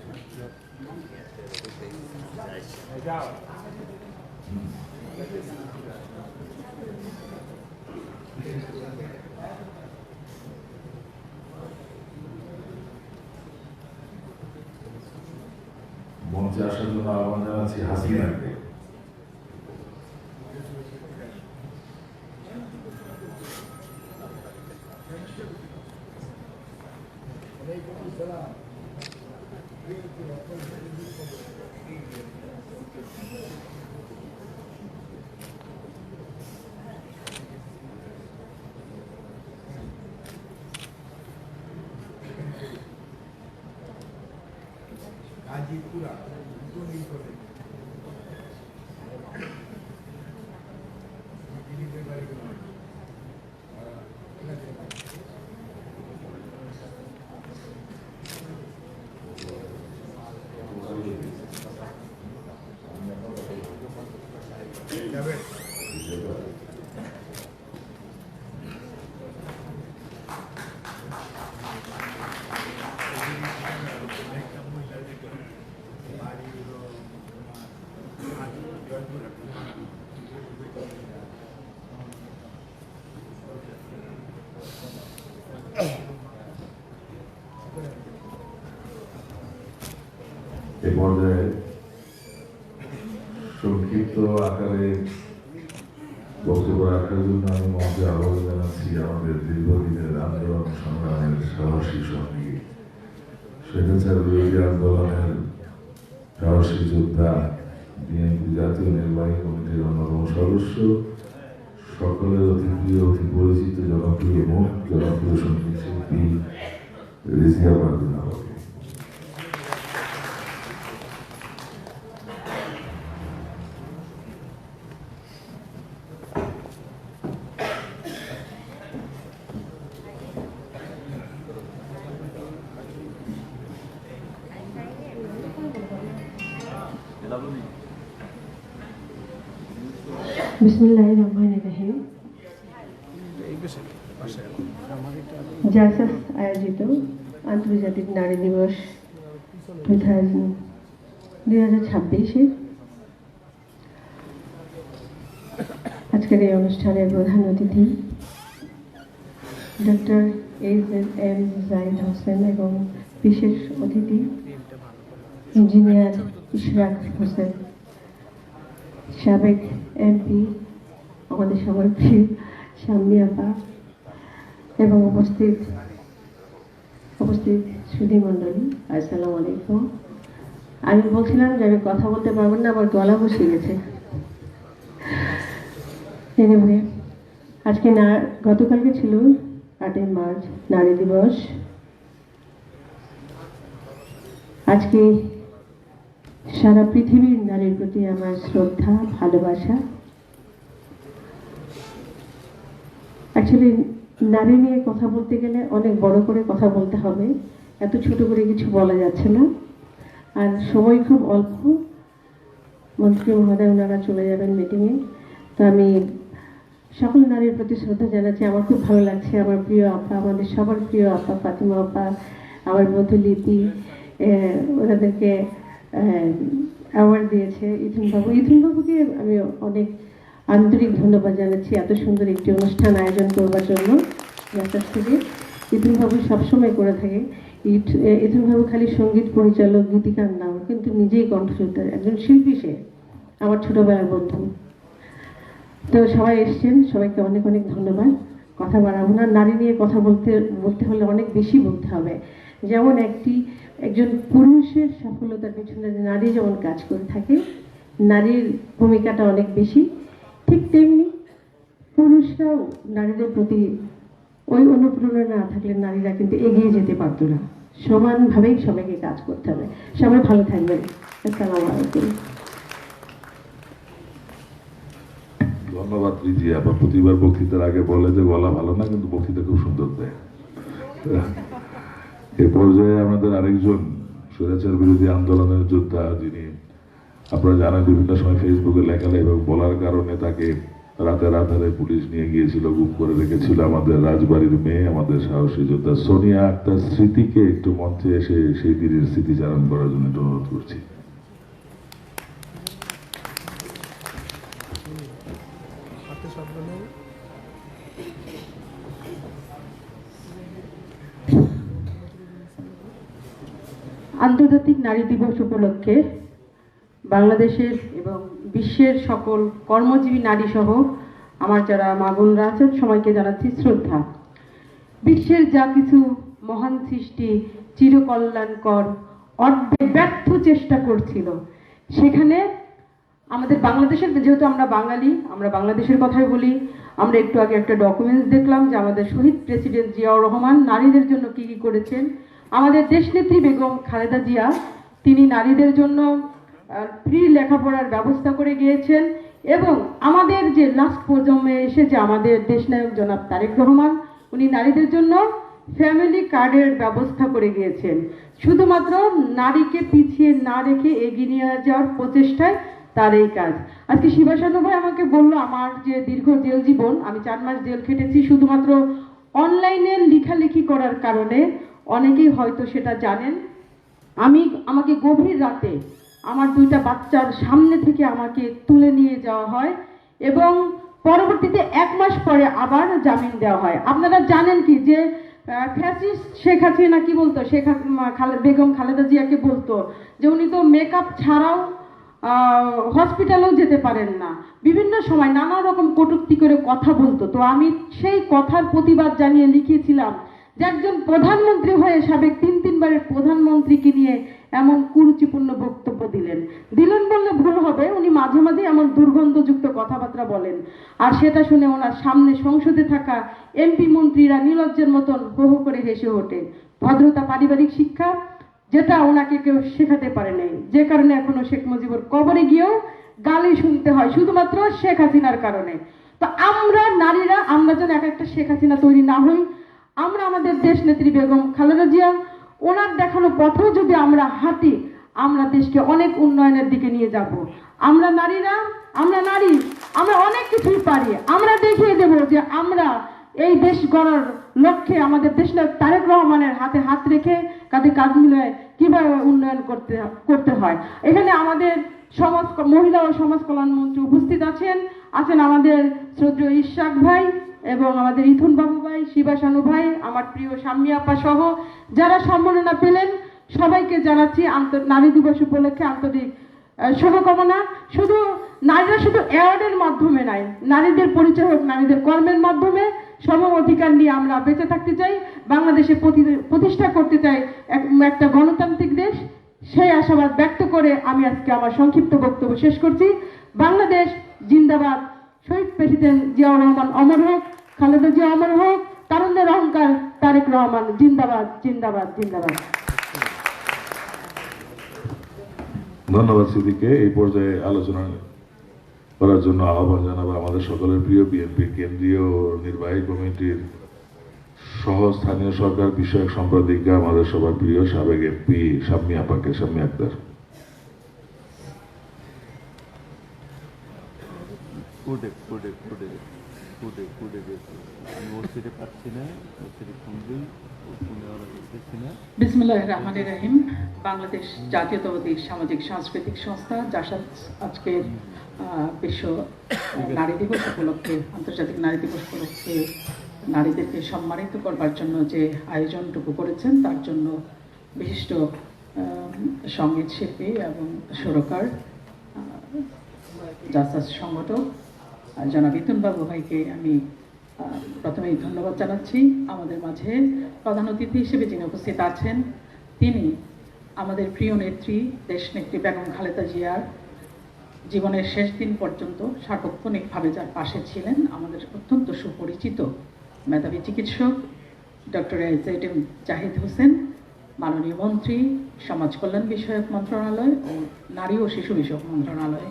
মঞ্চে আসার জন্য আহ্বান জানাচ্ছি হাসিনাকে। এ পর্যায়ে সংক্ষিপ্ত আকারে বক্তব্য রাখার জন্য আমি মঞ্চে আহ্বান জানাচ্ছি আমাদের দীর্ঘদিনের আন্দোলন সংগ্রামের সাহসী সঙ্গী, স্বৈরাচার বিরোধী আন্দোলনের সাহসী যোদ্ধা, বিএনপি জাতীয় নির্বাহী কমিটির অন্যতম সদস্য, সকলের অতি প্রিয়, অতি পরিচিত, জনপ্রিয় মুখ, জনপ্রিয় সঙ্গীত শিল্পী রিজিয়া পারভিন আমাকে।
বিসমিল্লাহির রহমানির রহিম। জাসাস আয়োজিত আন্তর্জাতিক নারী দিবস 2026 আজকের এই অনুষ্ঠানের প্রধান অতিথি ডক্টর এম জাহিদ হোসেন এবং বিশেষ অতিথি ইঞ্জিনিয়ার ইশরাক হোসেন, সাবেক এমপি, আমাদের সবার প্রিয় শাম্মী আপা এবং উপস্থিত সুধীমণ্ডলী, আসসালামু আলাইকুম। আমি বলছিলাম যে আমি কথা বলতে পারবো না, আমার গলা বসে গেছে। এনিওয়ে, আজকে গতকালকে ছিল 8 মার্চ নারী দিবস। আজকে সারা পৃথিবীর নারীর প্রতি আমার শ্রদ্ধা, ভালোবাসা। অ্যাকচুয়ালি নারী নিয়ে কথা বলতে গেলে অনেক বড় করে কথা বলতে হবে, এত ছোট করে কিছু বলা যাচ্ছে না, আর সময় খুব অল্প। মন্ত্রী মহোদয় ওনারা চলে যাবেন মিটিংয়ে, তো আমি সকল নারীর প্রতি শ্রদ্ধা জানাচ্ছি। আমার খুব ভালো লাগছে আমার প্রিয় আপা, আমাদের সবার প্রিয় আপা ফাতিমা আপা, আমার বন্ধু লিপি, ওনাদেরকে অ্যাওয়ার্ড দিয়েছে ইথুনবাবুকে আমি অনেক আন্তরিক ধন্যবাদ জানাচ্ছি এত সুন্দর একটি অনুষ্ঠান আয়োজন করবার জন্য। জাসাস থেকে ইথুনবাবু সবসময় করে থাকে। ইথুনবাবু খালি সঙ্গীত পরিচালক, গীতিকার নাম, কিন্তু নিজেই কণ্ঠশিল্পী, একজন শিল্পী। সে আমার ছোটবেলার বন্ধু। তো সবাই এসছেন, সবাইকে অনেক অনেক ধন্যবাদ। কথা বাড়াবো না। নারী নিয়ে কথা বলতে হলে অনেক বেশি বলতে হবে। যেমন একজন পুরুষের সফলতার পিছনে নারী যেমন কাজ করে থাকে, নারীর ভূমিকাটা অনেক বেশি, ঠিক তেমনি পুরুষরাও নারীদের প্রতি ওই অনুপ্রেরণা না থাকলে নারীরা কিন্তু এগিয়ে যেতে পারতো না। সমানভাবেই সবাইকে কাজ করতে হবে। সবাই ভালো থাকবেন। আসসালামু আলাইকুম।
ধন্যবাদ রিজি আপা। প্রতিবার বক্তৃতার আগে বলে যে গলা ভালো না, কিন্তু বক্তৃতা খুব সুন্দর দেয়। এ পর্যায়ে আমাদের আরেকজন স্বৈরাচার বিরোধী আন্দোলনের যোদ্ধা, যিনি আপনারা জানেন বিভিন্ন সময় ফেসবুকে লেখালেখি এবং বলার কারণে তাকে রাতের আধারে পুলিশ নিয়ে গিয়েছিল, গুম করে রেখেছিল, আমাদের রাজবাড়ির মেয়ে, আমাদের সাহসী যোদ্ধা সোনিয়া আক্তার স্মৃতিকে একটু মঞ্চে এসে সেই দিনের স্মৃতিচারণ করার জন্য একটু অনুরোধ করছি।
আন্তর্জাতিক নারী দিবস উপলক্ষে বাংলাদেশের এবং বিশ্বের সকল কর্মজীবী নারী সহ আমার যারা মা বোনরা আছেন সবাইকে জানাচ্ছি শ্রদ্ধা। বিশ্বের যা কিছু মহান সৃষ্টি চিরকল্যাণকর অর্ধেক ব্যর্থ চেষ্টা করছিল, সেখানে আমাদের বাংলাদেশের, যেহেতু আমরা বাঙালি, আমরা বাংলাদেশের কথাই বলি, আমরা একটু আগে একটা ডকুমেন্টস দেখলাম যে আমাদের শহীদ প্রেসিডেন্ট জিয়াউর রহমান নারীদের জন্য কি কি করেছেন। আমাদের দেশনেত্রী বেগম খালেদা জিয়া তিনি নারীদের জন্য ফ্রি লেখাপড়ার ব্যবস্থা করে গিয়েছেন, এবং আমাদের যে লাস্ট প্রজন্মে এসেছে আমাদের দেশনায়ক জনাব তারেক রহমান, উনি নারীদের জন্য ফ্যামিলি কার্ডের ব্যবস্থা করে গিয়েছেন। শুধুমাত্র নারীকে পিছিয়ে না রেখে এগিয়ে নিয়ে যাওয়ার প্রচেষ্টায় তার এই কাজ। আজকে শিবাসানু ভাই আমাকে বললো আমার যে দীর্ঘ জেল জীবন, আমি 4 মাস জেল খেটেছি শুধুমাত্র অনলাইনে লেখালেখি করার কারণে। অনেকেই হয়তো সেটা জানেন, আমাকে গভীর রাতে আমার 2টা বাচ্চার সামনে থেকে আমাকে তুলে নিয়ে যাওয়া হয় এবং পরবর্তীতে 1 মাস পরে আবার জামিন দেওয়া হয়। আপনারা জানেন কি যে ফ্যাসিস্ট শেখ হাসিনা কি বলতো, বেগম খালেদা জিয়াকে বলতো যে উনি তো মেকআপ ছাড়াও হসপিটালেও যেতে পারেন না, বিভিন্ন সময় নানা রকম কটূক্তি করে কথা বলতো। তো আমি সেই কথার প্রতিবাদ জানিয়ে লিখেছিলাম যে একজন প্রধানমন্ত্রী হয়ে সাবেক 3 বারের প্রধানমন্ত্রীকে নিয়ে এমন কুরুচিপূর্ণ বক্তব্য দিলেন বললে ভুল হবে, উনি মাঝে মাঝে এমন দুর্গন্ধযুক্ত কথাবার্তা বলেন, আর সেটা শুনে ওনার সামনে সংসদে থাকা এমপি মন্ত্রীরা নির্লজ্জের মতন হো হো করে হেসে ওঠে। ভদ্রতা, পারিবারিক শিক্ষা যেটা ওনাকে কেউ শেখাতে পারে নাই, যে কারণে এখনো শেখ মুজিবুর কবরে গিয়েও গালি শুনতে হয় শুধুমাত্র শেখ হাসিনার কারণে। তো আমরা নারীরা, আমরা যেন এক একটা শেখ হাসিনা তৈরি না হই, আমরা আমাদের দেশ নেত্রী বেগম খালেদা জিয়া ওনার দেখানো পথেও যদি আমরা হাঁটি, আমরা দেশকে অনেক উন্নয়নের দিকে নিয়ে যাব। আমরা নারীরা, আমরা নারী, আমরা অনেক কিছুই পারি। আমরা দেখিয়ে দেব যে আমরা এই দেশ গড়ার লক্ষ্যে আমাদের দেশনায়ক তারেক রহমানের হাতে হাত রেখে কাঁধে কাঁধ মিলিয়ে কিভাবে উন্নয়ন করতে হয়। এখানে আমাদের মহিলা ও সমাজ কল্যাণ মন্ত্রী উপস্থিত আছেন আমাদের শ্রদ্ধেয় ইশাক ভাই এবং আমাদের ইথুন বাবু ভাই, শিবাসানু ভাই, আমার প্রিয় শাম্মী আপা সহ যারা সম্মাননা পেলেন সবাইকে জানাচ্ছি নারী দিবস উপলক্ষে আন্তরিক শুভকামনা। শুধু নারীরা শুধু অ্যাওয়ার্ডের মাধ্যমে নয়, নারীদের পরিচয় হোক নারীদের কর্মের মাধ্যমে। সম অধিকার নিয়ে আমরা বেঁচে থাকতে চাই, বাংলাদেশে প্রতিষ্ঠা করতে চাই একটা গণতান্ত্রিক দেশ। সেই আশাবাদ ব্যক্ত করে আমি আজকে আমার সংক্ষিপ্ত বক্তব্য শেষ করছি। বাংলাদেশ জিন্দাবাদ, শহীদ প্রেসিডেন্ট জিয়াউর রহমান অমর হোক, খালেদা জিয়া অমর হোক, তারুণ্যের অহংকার তারেক রহমান জিন্দাবাদ, জিন্দাবাদ, জিন্দাবাদ।
ধন্যবাদ স্মৃতিকে। এই পর্যায়ে আলোচনা করার জন্য আহ্বান জানাবো আমাদের সকলের প্রিয় বিএনপির কেন্দ্রীয় নির্বাহী কমিটির সহ স্থানীয় সরকার বিষয়ক সম্পাদিকা, আমাদের সবার প্রিয় সাবেক এমপি শাম্মী আপাকে, শাম্মী আক্তার।
বিসমিল্লাহির রহমানির রহিম। বাংলাদেশ জাতীয়তাবাদী সামাজিক সাংস্কৃতিক সংস্থা জাসাদ আজকের বিশ্ব নারী দিবস উপলক্ষে, আন্তর্জাতিক নারী দিবস উপলক্ষে নারীদেরকে সম্মানিত করবার জন্য যে আয়োজনটুকু করেছেন তার জন্য বিশিষ্ট সঙ্গীত শিল্পী এবং সুরকার, জাসাদ সংগঠক জনাব ইথুন বাবু ভাইকে আমি প্রথমেই ধন্যবাদ জানাচ্ছি। আমাদের মাঝে প্রধান অতিথি হিসেবে যিনি উপস্থিত আছেন তিনি আমাদের প্রিয় নেত্রী, দেশনেত্রী বেগম খালেদা জিয়ার জীবনের শেষ দিন পর্যন্ত সার্বক্ষণিকভাবে যার পাশে ছিলেন আমাদের অত্যন্ত সুপরিচিত মেধাবী চিকিৎসক ডক্টর এজেডএম জাহিদ হোসেন, মাননীয় মন্ত্রী, সমাজ কল্যাণ বিষয়ক মন্ত্রণালয় ও নারী ও শিশু বিষয়ক মন্ত্রণালয়।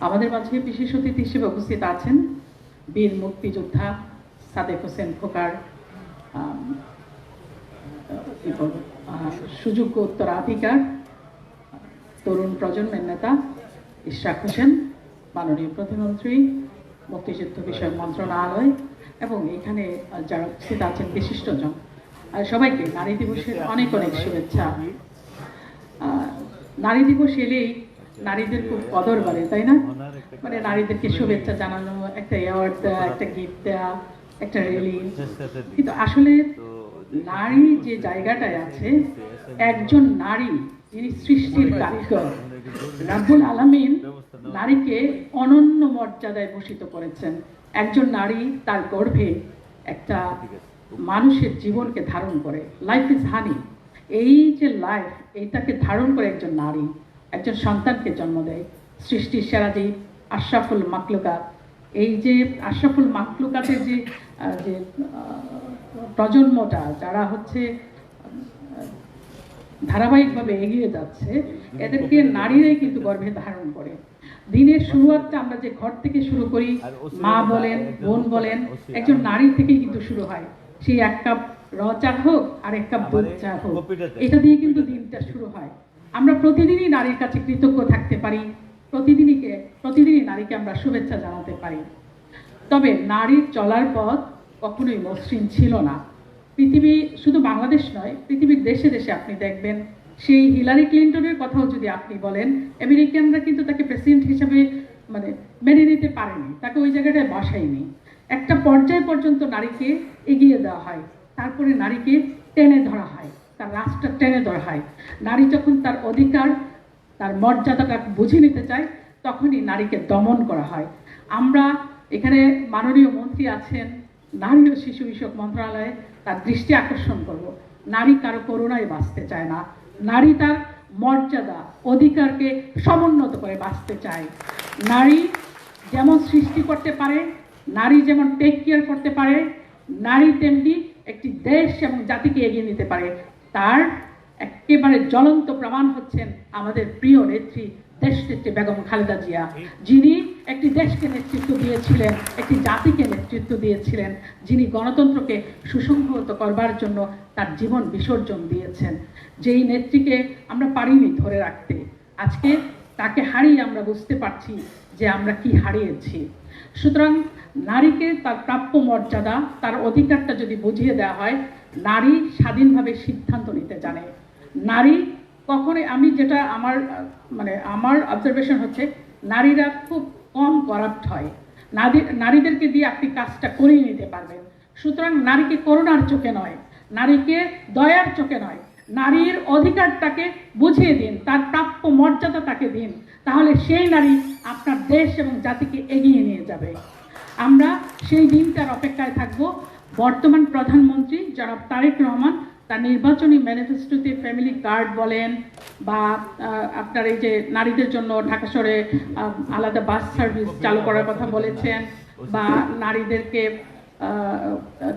আমাদের মাঝে বিশেষ অতিথি হিসেবে উপস্থিত আছেন বীর মুক্তিযোদ্ধা সাদেক হোসেন খোকার, কি বলবো, সুযোগ্য উত্তরাধিকার, তরুণ প্রজন্মের নেতা ইশরাক হোসেন, মাননীয় প্রধানমন্ত্রী, মুক্তিযুদ্ধ বিষয়ক মন্ত্রণালয় এবং এখানে যারা উপস্থিত আছেন বিশিষ্টজন, সবাইকে নারী দিবসের অনেক অনেক শুভেচ্ছা। নারী দিবস এলেই নারীদের খুব কদর বাড়ে, তাই না? মানে নারীদেরকে শুভেচ্ছা জানানো, একটা অ্যাওয়ার্ড দেওয়া, একটা গিফট দেওয়া, একটা র্যালি। কিন্তু আসলে নারী যে জায়গাটায় আছে, একজন নারী যিনি সৃষ্টির কারিগর, রাব্বুল আলামিন নারীকে অনন্য মর্যাদায় ভূষিত করেছেন। একজন নারী তার গর্ভে একটা মানুষের জীবনকে ধারণ করে, লাইফ ইজ হানি। এই যে লাইফ, এইটাকে ধারণ করে একজন নারী একজন সন্তানকে জন্ম দেয়। সৃষ্টির সেরা যে আশরাফুল মাখলুকাত, এই যে আশরাফুল মাখলুকাতের যে প্রজন্মটা যারা হচ্ছে ধারাবাহিকভাবে এগিয়ে যাচ্ছে, এদেরকে নারীরাই কিন্তু গর্ভে ধারণ করে। দিনের শুরুয়াতটা আমরা যে ঘর থেকে শুরু করি, মা বলেন, বোন বলেন, একজন নারী থেকেই কিন্তু শুরু হয়। সেই এক কাপ র চা হোক আর এক কাপ দুধ চা হোক, এটা দিয়ে কিন্তু দিনটা শুরু হয়। আমরা প্রতিদিনই নারীর কাছে কৃতজ্ঞ থাকতে পারি, প্রতিদিনই নারীকে আমরা শুভেচ্ছা জানাতে পারি। তবে নারীর চলার পথ কখনোই মসৃণ ছিল না। পৃথিবী, শুধু বাংলাদেশ নয়, পৃথিবীর দেশে দেশে আপনি দেখবেন, সেই হিলারি ক্লিন্টনের কথাও যদি আপনি বলেন, আমেরিকানরা কিন্তু তাকে প্রেসিডেন্ট হিসেবে মানে মেনে নিতে পারেনি, তাকে ওই জায়গাটায় বসায়নি। একটা পর্যায় পর্যন্ত নারীকে এগিয়ে দেওয়া হয়, তারপরে নারীকে টেনে ধরা হয়, তার রাস্তা টেনে ধরা হয়। নারী যখন তার অধিকার, তার মর্যাদাটা বুঝে নিতে চায়, তখনই নারীকে দমন করা হয়। আমরা এখানে মাননীয় মন্ত্রী আছেন, নারী ও শিশু বিষয়ক মন্ত্রণালয়ে তার দৃষ্টি আকর্ষণ করব। নারী কারো করুণায় বাঁচতে চায় না, নারী তার মর্যাদা, অধিকারকে সমুন্নত করে বাঁচতে চায়। নারী যেমন সৃষ্টি করতে পারে, নারী যেমন টেক কেয়ার করতে পারে, নারী তেমনি একটি দেশ এবং জাতিকে এগিয়ে নিতে পারে। তার একেবারে জ্বলন্ত প্রমাণ হচ্ছেন আমাদের প্রিয় নেত্রী, দেশনেত্রী বেগম খালেদা জিয়া, যিনি একটি দেশকে নেতৃত্ব দিয়েছিলেন, একটি জাতিকে নেতৃত্ব দিয়েছিলেন, যিনি গণতন্ত্রকে সুসংহত করবার জন্য তার জীবন বিসর্জন দিয়েছেন। যেই নেত্রীকে আমরা পারিনি ধরে রাখতে, আজকে তাকে হারিয়ে আমরা বুঝতে পারছি যে আমরা কি হারিয়েছি। সুতরাং নারীকে তার প্রাপ্য মর্যাদা, তার অধিকারটা যদি বুঝিয়ে দেওয়া হয়, নারী স্বাধীনভাবে সিদ্ধান্ত নিতে জানে। নারী কখনোই, আমি যেটা আমার অবজারভেশন হচ্ছে, নারীরা খুব কম করাপ্ট হয়। নারীদেরকে দিয়ে আপনি কাজটা করিয়ে নিতে পারবেন। সুতরাং নারীকে করুণার চোখে নয়, নারীকে দয়ার চোখে নয়, নারীর অধিকারটাকে বুঝিয়ে দিন, তার প্রাপ্য মর্যাদা তাকে দিন, তাহলে সেই নারী আপনার দেশ এবং জাতিকে এগিয়ে নিয়ে যাবে। আমরা সেই দিনটার অপেক্ষায় থাকব। বর্তমান প্রধানমন্ত্রী জনাব তারেক রহমান তার নির্বাচনী ম্যানিফেস্টোতে ফ্যামিলি কার্ড বলেন, বা আপনার এই যে নারীদের জন্য ঢাকা শহরে আলাদা বাস সার্ভিস চালু করার কথা বলেছেন, বা নারীদেরকে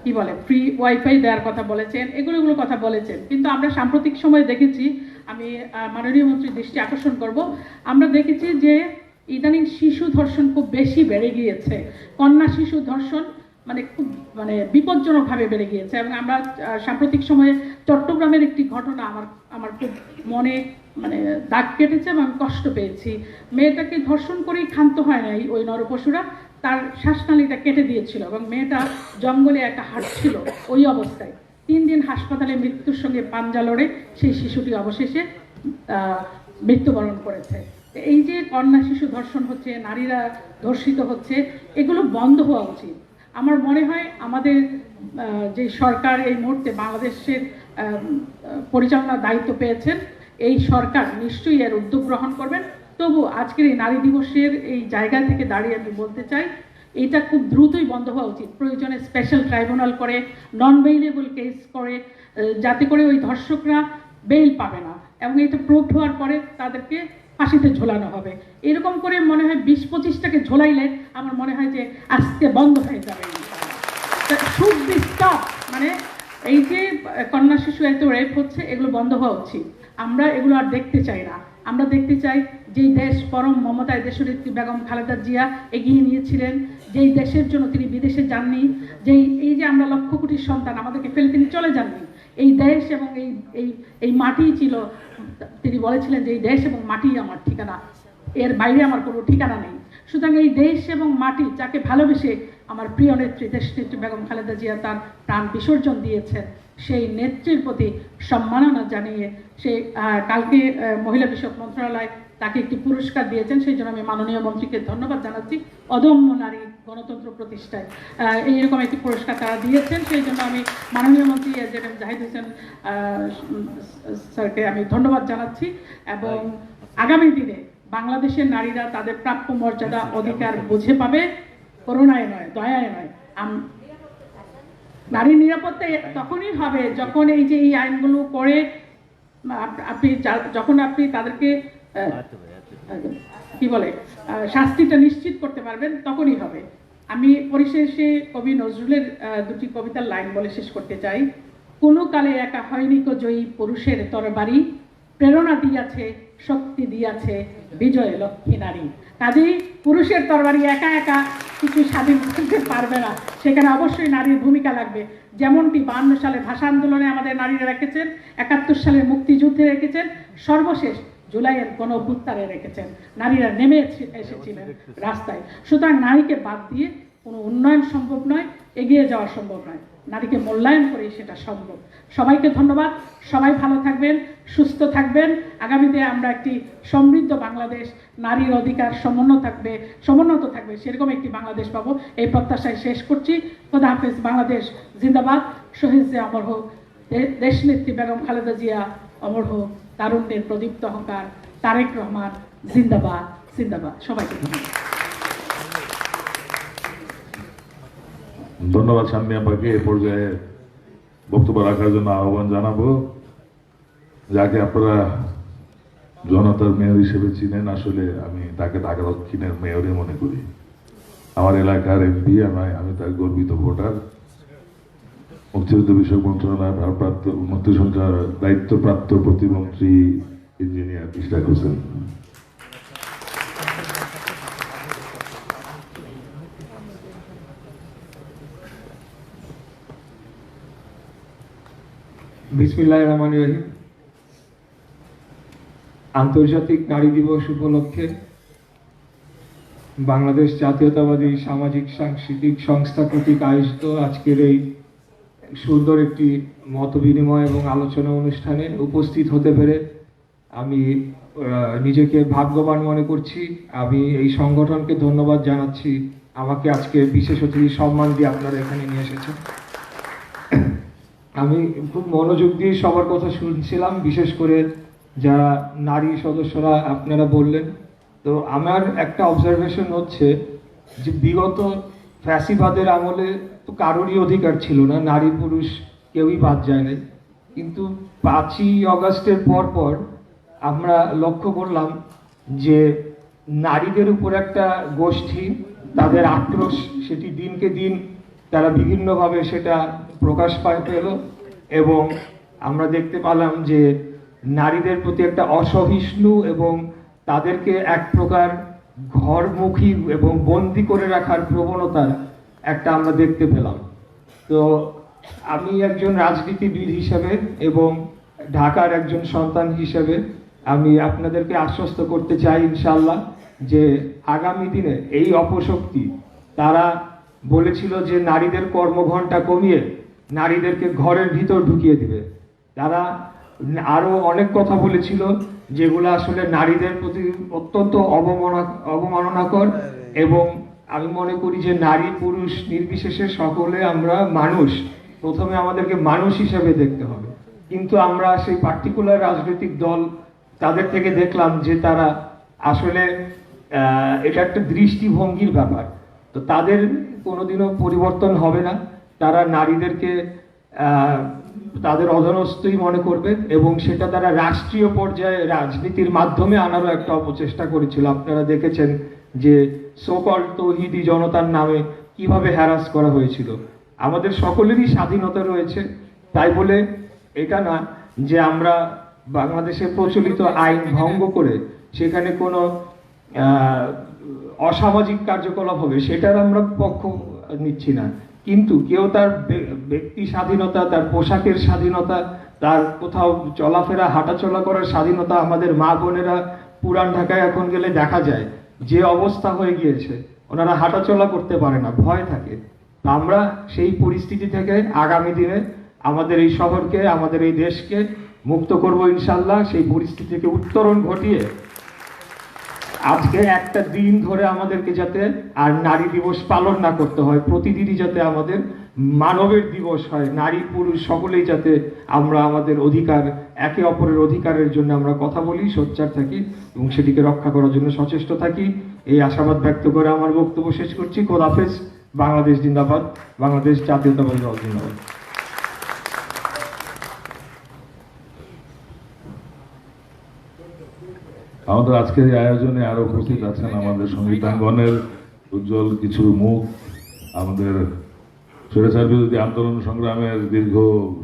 কি বলে ফ্রি ওয়াইফাই দেওয়ার কথা বলেছেন, এগুলো কথা বলেছেন। কিন্তু আমরা সাম্প্রতিক সময়ে দেখেছি, আমি মাননীয় মন্ত্রীর দৃষ্টি আকর্ষণ করব, আমরা দেখেছি যে ইদানিং শিশু ধর্ষণ খুব বেশি বেড়ে গিয়েছে। কন্যা শিশু ধর্ষণ খুব বিপজ্জনকভাবে বেড়ে গিয়েছে। এবং আমরা সাম্প্রতিক সময়ে চট্টগ্রামের একটি ঘটনা আমার খুব মনে দাগ কেটেছে এবং কষ্ট পেয়েছি। মেয়েটাকে ধর্ষণ করেই ক্ষান্ত হয় নাই ওই নরপশুরা, তার শ্বাসনালীটা কেটে দিয়েছিল এবং মেয়েটা জঙ্গলে একা হাঁটছিল ওই অবস্থায়। 3 দিন হাসপাতালে মৃত্যুর সঙ্গে পাঞ্জা লড়ে সেই শিশুটি অবশেষে মৃত্যুবরণ করেছে। এই যে কন্যা শিশু ধর্ষণ হচ্ছে, নারীরা ধর্ষিত হচ্ছে, এগুলো বন্ধ হওয়া উচিত। আমার মনে হয় আমাদের যে সরকার এই মুহূর্তে বাংলাদেশের পরিচালনার দায়িত্ব পেয়েছেন, এই সরকার নিশ্চয়ই এর উদ্যোগ গ্রহণ করবেন। তবু আজকের এই নারী দিবসের এই জায়গা থেকে দাঁড়িয়ে আমি বলতে চাই, এটা খুব দ্রুতই বন্ধ হওয়া উচিত। প্রয়োজনে স্পেশাল ট্রাইব্যুনাল করে, নন বেইলেবল কেস করে, যাতে করে ওই ধর্ষকরা বেইল পাবে না, এবং এটা প্রুভ হওয়ার পরে তাদেরকে ফাঁসিতে ঝোলানো হবে। এরকম করে মনে হয় 20-25টাকে ঝোলাইলে আমার মনে হয় যে আজকে বন্ধ হয়ে যাবে। Should be stop. এই যে কন্যা শিশু এত রেপ হচ্ছে, এগুলো বন্ধ হওয়া উচিত। আমরা এগুলো আর দেখতে চাই না। আমরা দেখতে চাই যেই দেশ পরম মমতায় দেশনেত্রী বেগম খালেদা জিয়া এগিয়ে নিয়েছিলেন, যেই দেশের জন্য তিনি বিদেশে যাননি, এই যে আমরা লক্ষ কোটি সন্তান আমাদেরকে ফেলে তিনি চলে যাননি, এই দেশ এবং এই মাটি ছিল, তিনি বলেছিলেন যে এই দেশ এবং মাটি আমার ঠিকানা, এর বাইরে আমার কোনো ঠিকানা নেই। সুতরাং এই দেশ এবং মাটি যাকে ভালোবেসে আমার প্রিয় নেত্রী দেশনেত্রী বেগম খালেদা জিয়া তার প্রাণ বিসর্জন দিয়েছেন, সেই নেত্রীর প্রতি সম্মাননা জানিয়ে সে কালকে মহিলা বিষয়ক মন্ত্রণালয় তাকে একটি পুরস্কার দিয়েছেন, সেই জন্য আমি মাননীয় মন্ত্রীকে ধন্যবাদ জানাচ্ছি। অদম্য নারী গণতন্ত্র প্রতিষ্ঠায় এইরকম একটি পুরস্কার তারা দিয়েছেন, সেই জন্য আমি মাননীয় মন্ত্রী জেনারেল জাহিদ হোসেন স্যারকে আমি ধন্যবাদ জানাচ্ছি। এবং আগামী দিনে বাংলাদেশের নারীরা তাদের প্রাপ্য মর্যাদা অধিকার বুঝে পাবে, করুণায় নয়, দয়ায় নয়। নারী নিরাপত্তা তখনই হবে যখন এই যে এই আইনগুলো করে যখন আপনি তাদেরকে কি বলে শাস্তিটা নিশ্চিত করতে পারবেন, তখনই হবে। আমি পরিশেষে কবি নজরুলের দুটি কবিতার লাইন বলে শেষ করতে চাই। কোনো কালে একা হয়নি কো জয়ী পুরুষের তরবারি, প্রেরণা দিয়াছে শক্তি দিয়াছে বিজয় লক্ষ্মী নারী। কাজেই পুরুষের তরবারি একা একা কিছু স্বাধীন করতে পারবে না, সেখানে অবশ্যই নারীর ভূমিকা লাগবে। যেমনটি 52 সালে ভাষা আন্দোলনে আমাদের নারীরা রেখেছেন, 71 সালে মুক্তিযুদ্ধে রেখেছেন, সর্বশেষ জুলাইয়ের গণ অভ্যুত্থানে রেখেছেন, নারীরা নেমে এসেছিলেন রাস্তায়। সুতরাং নারীকে বাদ দিয়ে কোনো উন্নয়ন সম্ভব নয়, এগিয়ে যাওয়া সম্ভব নয়। নারীকে মূল্যায়ন করে সেটা সম্ভব। সবাইকে ধন্যবাদ, সবাই ভালো থাকবেন, সুস্থ থাকবেন। আগামীতে আমরা একটি সমৃদ্ধ বাংলাদেশ, নারীর অধিকার সমুন্নত থাকবে সেরকম একটি বাংলাদেশ পাবো, এই প্রত্যাশায় শেষ করছি। খোদা হাফেজ। বাংলাদেশ জিন্দাবাদ। শহীদ জিয়া অমর হোক, দেশনেত্রী বেগম খালেদা জিয়া অমর হোক, তারুণ্যের প্রদীপ্ত অহংকার তারেক রহমান জিন্দাবাদ জিন্দাবাদ। সবাইকে ধন্যবাদ।
ধন্যবাদ শাম্মী আপাকে। এ পর্যায়ে বক্তব্য রাখার জন্য আহ্বান জানাবো যাকে আপনারা জনতার মেয়র হিসেবে চিনেন। আসলে আমি তাকে ঢাকা দক্ষিণের মেয়রই মনে করি, আমার এলাকার এমপি, আমি তার গর্বিত ভোটার। মুক্তিযুদ্ধ বিষয়ক মন্ত্রণালয়ের ভারপ্রাপ্ত দায়িত্বপ্রাপ্ত প্রতিমন্ত্রী ইঞ্জিনিয়ার ইশরাক হোসেন।
বিসমিল্লাহির রহমানির রহিম। আন্তর্জাতিক নারী দিবস উপলক্ষে বাংলাদেশ জাতীয়তাবাদী সামাজিক সাংস্কৃতিক সংস্থা কর্তৃক আয়োজিত আজকের এই সুন্দর একটি মত বিনিময় এবং আলোচনা অনুষ্ঠানে উপস্থিত হতে পেরে আমি নিজেকে ভাগ্যবান মনে করছি। আমি এই সংগঠনকে ধন্যবাদ জানাচ্ছি, আমাকে আজকে বিশেষ অতিথি সম্মান দিয়ে আপনারা এখানে নিয়ে এসেছেন। আমি খুব মনোযোগ দিয়ে সবার কথা শুনছিলাম, বিশেষ করে যারা নারী সদস্যরা আপনারা বললেন। তো আমার একটা অবজারভেশন হচ্ছে যে বিগত ফ্যাসিবাদের আমলে তো কারোরই অধিকার ছিল না, নারী পুরুষ কেউই বাদ যায় নাই। কিন্তু 5ই অগাস্টের পর আমরা লক্ষ্য করলাম যে নারীদের উপর একটা গোষ্ঠী, তাদের আক্রোশ সেটি দিনকে দিন তারা বিভিন্নভাবে সেটা প্রকাশ পেল এবং আমরা দেখতে পেলাম যে নারীদের প্রতি একটা অসহিষ্ণু এবং তাদেরকে এক প্রকার ঘরমুখী এবং বন্দি করে রাখার প্রবণতা একটা আমরা দেখতে পেলাম। তো আমি একজন রাজনীতিবিদ হিসেবে এবং ঢাকার একজন সন্তান হিসেবে আমি আপনাদেরকে আশ্বস্ত করতে চাই ইনশাআল্লাহ যে আগামী দিনে এই অপশক্তি, তারা বলেছিল যে নারীদের কর্মঘণ্টা কমিয়ে নারীদেরকে ঘরের ভিতর ঢুকিয়ে দিবে, তারা আরো অনেক কথা বলেছিল যেগুলো আসলে নারীদের প্রতি অত্যন্ত অবমাননাকর। এবং আমি মনে করি যে নারী পুরুষ নির্বিশেষে সকলে আমরা মানুষ, প্রথমে আমাদেরকে মানুষ হিসেবে দেখতে হবে। কিন্তু আমরা সেই পার্টিকুলার রাজনৈতিক দল তাদের থেকে দেখলাম যে তারা আসলে এটা একটা দৃষ্টিভঙ্গির ব্যাপার, তো তাদের কোনোদিনও পরিবর্তন হবে না। তারা নারীদেরকে তাদের অধস্তই মনে করবে এবং সেটা তারা রাষ্ট্রীয় পর্যায়ে রাজনীতির মাধ্যমে আনারও একটা অপচেষ্টা করেছিল। আপনারা দেখেছেন যে সোকল তৌহিদি জনতার নামে কিভাবে হ্যারাস করা হয়েছিল। আমাদের সকলেরই স্বাধীনতা রয়েছে, তাই বলে এটা না যে আমরা বাংলাদেশে প্রচলিত আইন ভঙ্গ করে সেখানে কোনো অসামাজিক কার্যকলাপ হবে সেটার আমরা পক্ষ নিচ্ছি না। কিন্তু কেউ তার ব্যক্তি স্বাধীনতা, তার পোশাকের স্বাধীনতা, তার কোথাও চলাফেরা হাঁটাচলা করার স্বাধীনতা, আমাদের মা বোনেরা পুরান ঢাকায় এখন গেলে দেখা যায় যে অবস্থা হয়ে গিয়েছে, ওনারা হাঁটাচলা করতে পারে না, ভয় থাকে। আমরা সেই পরিস্থিতি থেকে আগামী দিনে আমাদের এই শহরকে, আমাদের এই দেশকে মুক্ত করব ইনশাল্লাহ। সেই পরিস্থিতি থেকে উত্তরণ ঘটিয়ে আজকে একটা দিন ধরে আমাদেরকে যাতে আর নারী দিবস পালন না করতে হয়, প্রতিদিনই যাতে আমাদের মানবের দিবস হয়, নারী পুরুষ সকলেই যাতে আমরা আমাদের অধিকার, একে অপরের অধিকারের জন্য আমরা কথা বলি, সোচ্চার থাকি এবং সেটিকে রক্ষা করার জন্য সচেষ্ট থাকি। এই আশাবাদ ব্যক্ত করে আমার বক্তব্য শেষ করছি। খোদাফেজ। বাংলাদেশ জিন্দাবাদ। বাংলাদেশ জাতীয়তাবাদী দল জিন্দাবাদ।
আমাদের আজকের এই আয়োজনে আরো উপস্থিত আছেন আমাদের সংগীতাঙ্গনের উজ্জ্বল কিছু মুখ, আমাদের স্বৈরাচার বিরোধী আন্দোলন সংগ্রামের দীর্ঘ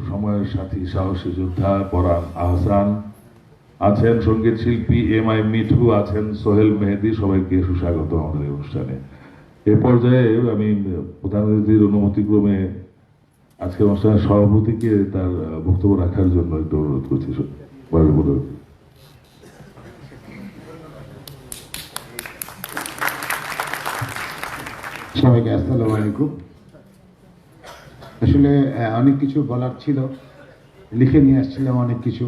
সময়ের সাথী সাহসী যোদ্ধা পরাণ আহসান আছেন, সঙ্গীত শিল্পী MI মিঠু আছেন, সোহেল মেহেদি। সবাইকে সুস্বাগত আমাদের এই অনুষ্ঠানে। এ পর্যায়ে আমি প্রধান অতিথির অনুমতিক্রমে আজকের অনুষ্ঠানের সভাপতিকে তার বক্তব্য রাখার জন্য একটু অনুরোধ করছি।
সবাইকে আসসালামু আলাইকুম। আসলে অনেক কিছু বলার ছিল, লিখে নিয়ে আসছিলাম অনেক কিছু,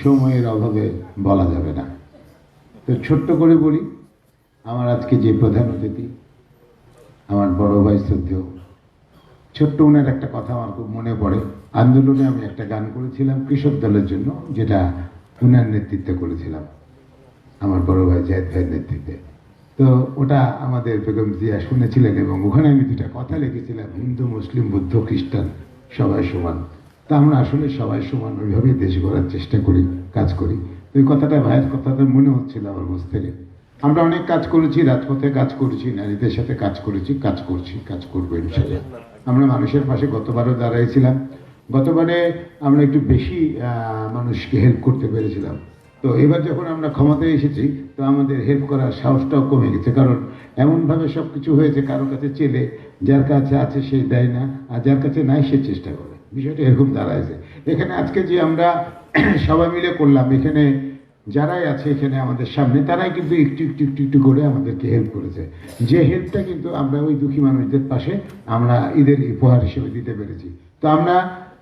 সময়ের অভাবে বলা যাবে না। তো ছোট্ট করে বলি, আমার আজকে যে প্রধান অতিথি আমার বড় ভাই শ্রদ্ধেয়, ছোট্ট উনার একটা কথা আমার খুব মনে পড়ে। আন্দোলনে আমি একটা গান করেছিলাম কৃষক দলের জন্য, যেটা উনার নেতৃত্বে করেছিলাম, আমার বড় ভাই জায়েদ ভাইয়ের নেতৃত্বে। তো ওটা আমাদের বেগম জিয়া শুনেছিলেন এবং ওখানে আমি দুটা কথা লিখেছিলাম, হিন্দু মুসলিম বৌদ্ধ খ্রিস্টান সবাই সমান। তা আমরা আসলে সবাই সমান ওইভাবেই দেশ গড়ার চেষ্টা করি, কাজ করি। ওই কথাটা ভাইয়ের কথাটা মনে হচ্ছিল আমার মুখ থেকে। আমরা অনেক কাজ করেছি, রাজপথে কাজ করেছি, নারীদের সাথে কাজ করেছি, কাজ করছি, কাজ করবো ইনশাআল্লাহ। আমরা মানুষের পাশে গতবারও দাঁড়াইছিলাম। গতবারে আমরা একটু বেশি মানুষকে হেল্প করতে পেরেছিলাম। তো এবার যখন আমরা ক্ষমতায় এসেছি, তো আমাদের হেল্প করার সাহসটাও কমে গেছে, কারণ এমনভাবে সব কিছু হয়েছে, কারো কাছে চেলে যার কাছে আছে সে দেয় না, আর যার কাছে নাই সে চেষ্টা করে। বিষয়টা এরকম দাঁড়াইছে। এখানে আজকে যে আমরা সবাই মিলে করলাম, এখানে যারাই আছে এখানে আমাদের সামনে, তারাই কিন্তু একটু একটু একটু একটু করে আমাদেরকে হেল্প করেছে। যে হেল্পটা কিন্তু আমরা ওই দুঃখী মানুষদের পাশে আমরা ঈদের উপহার হিসেবে দিতে পেরেছি। তো আমরা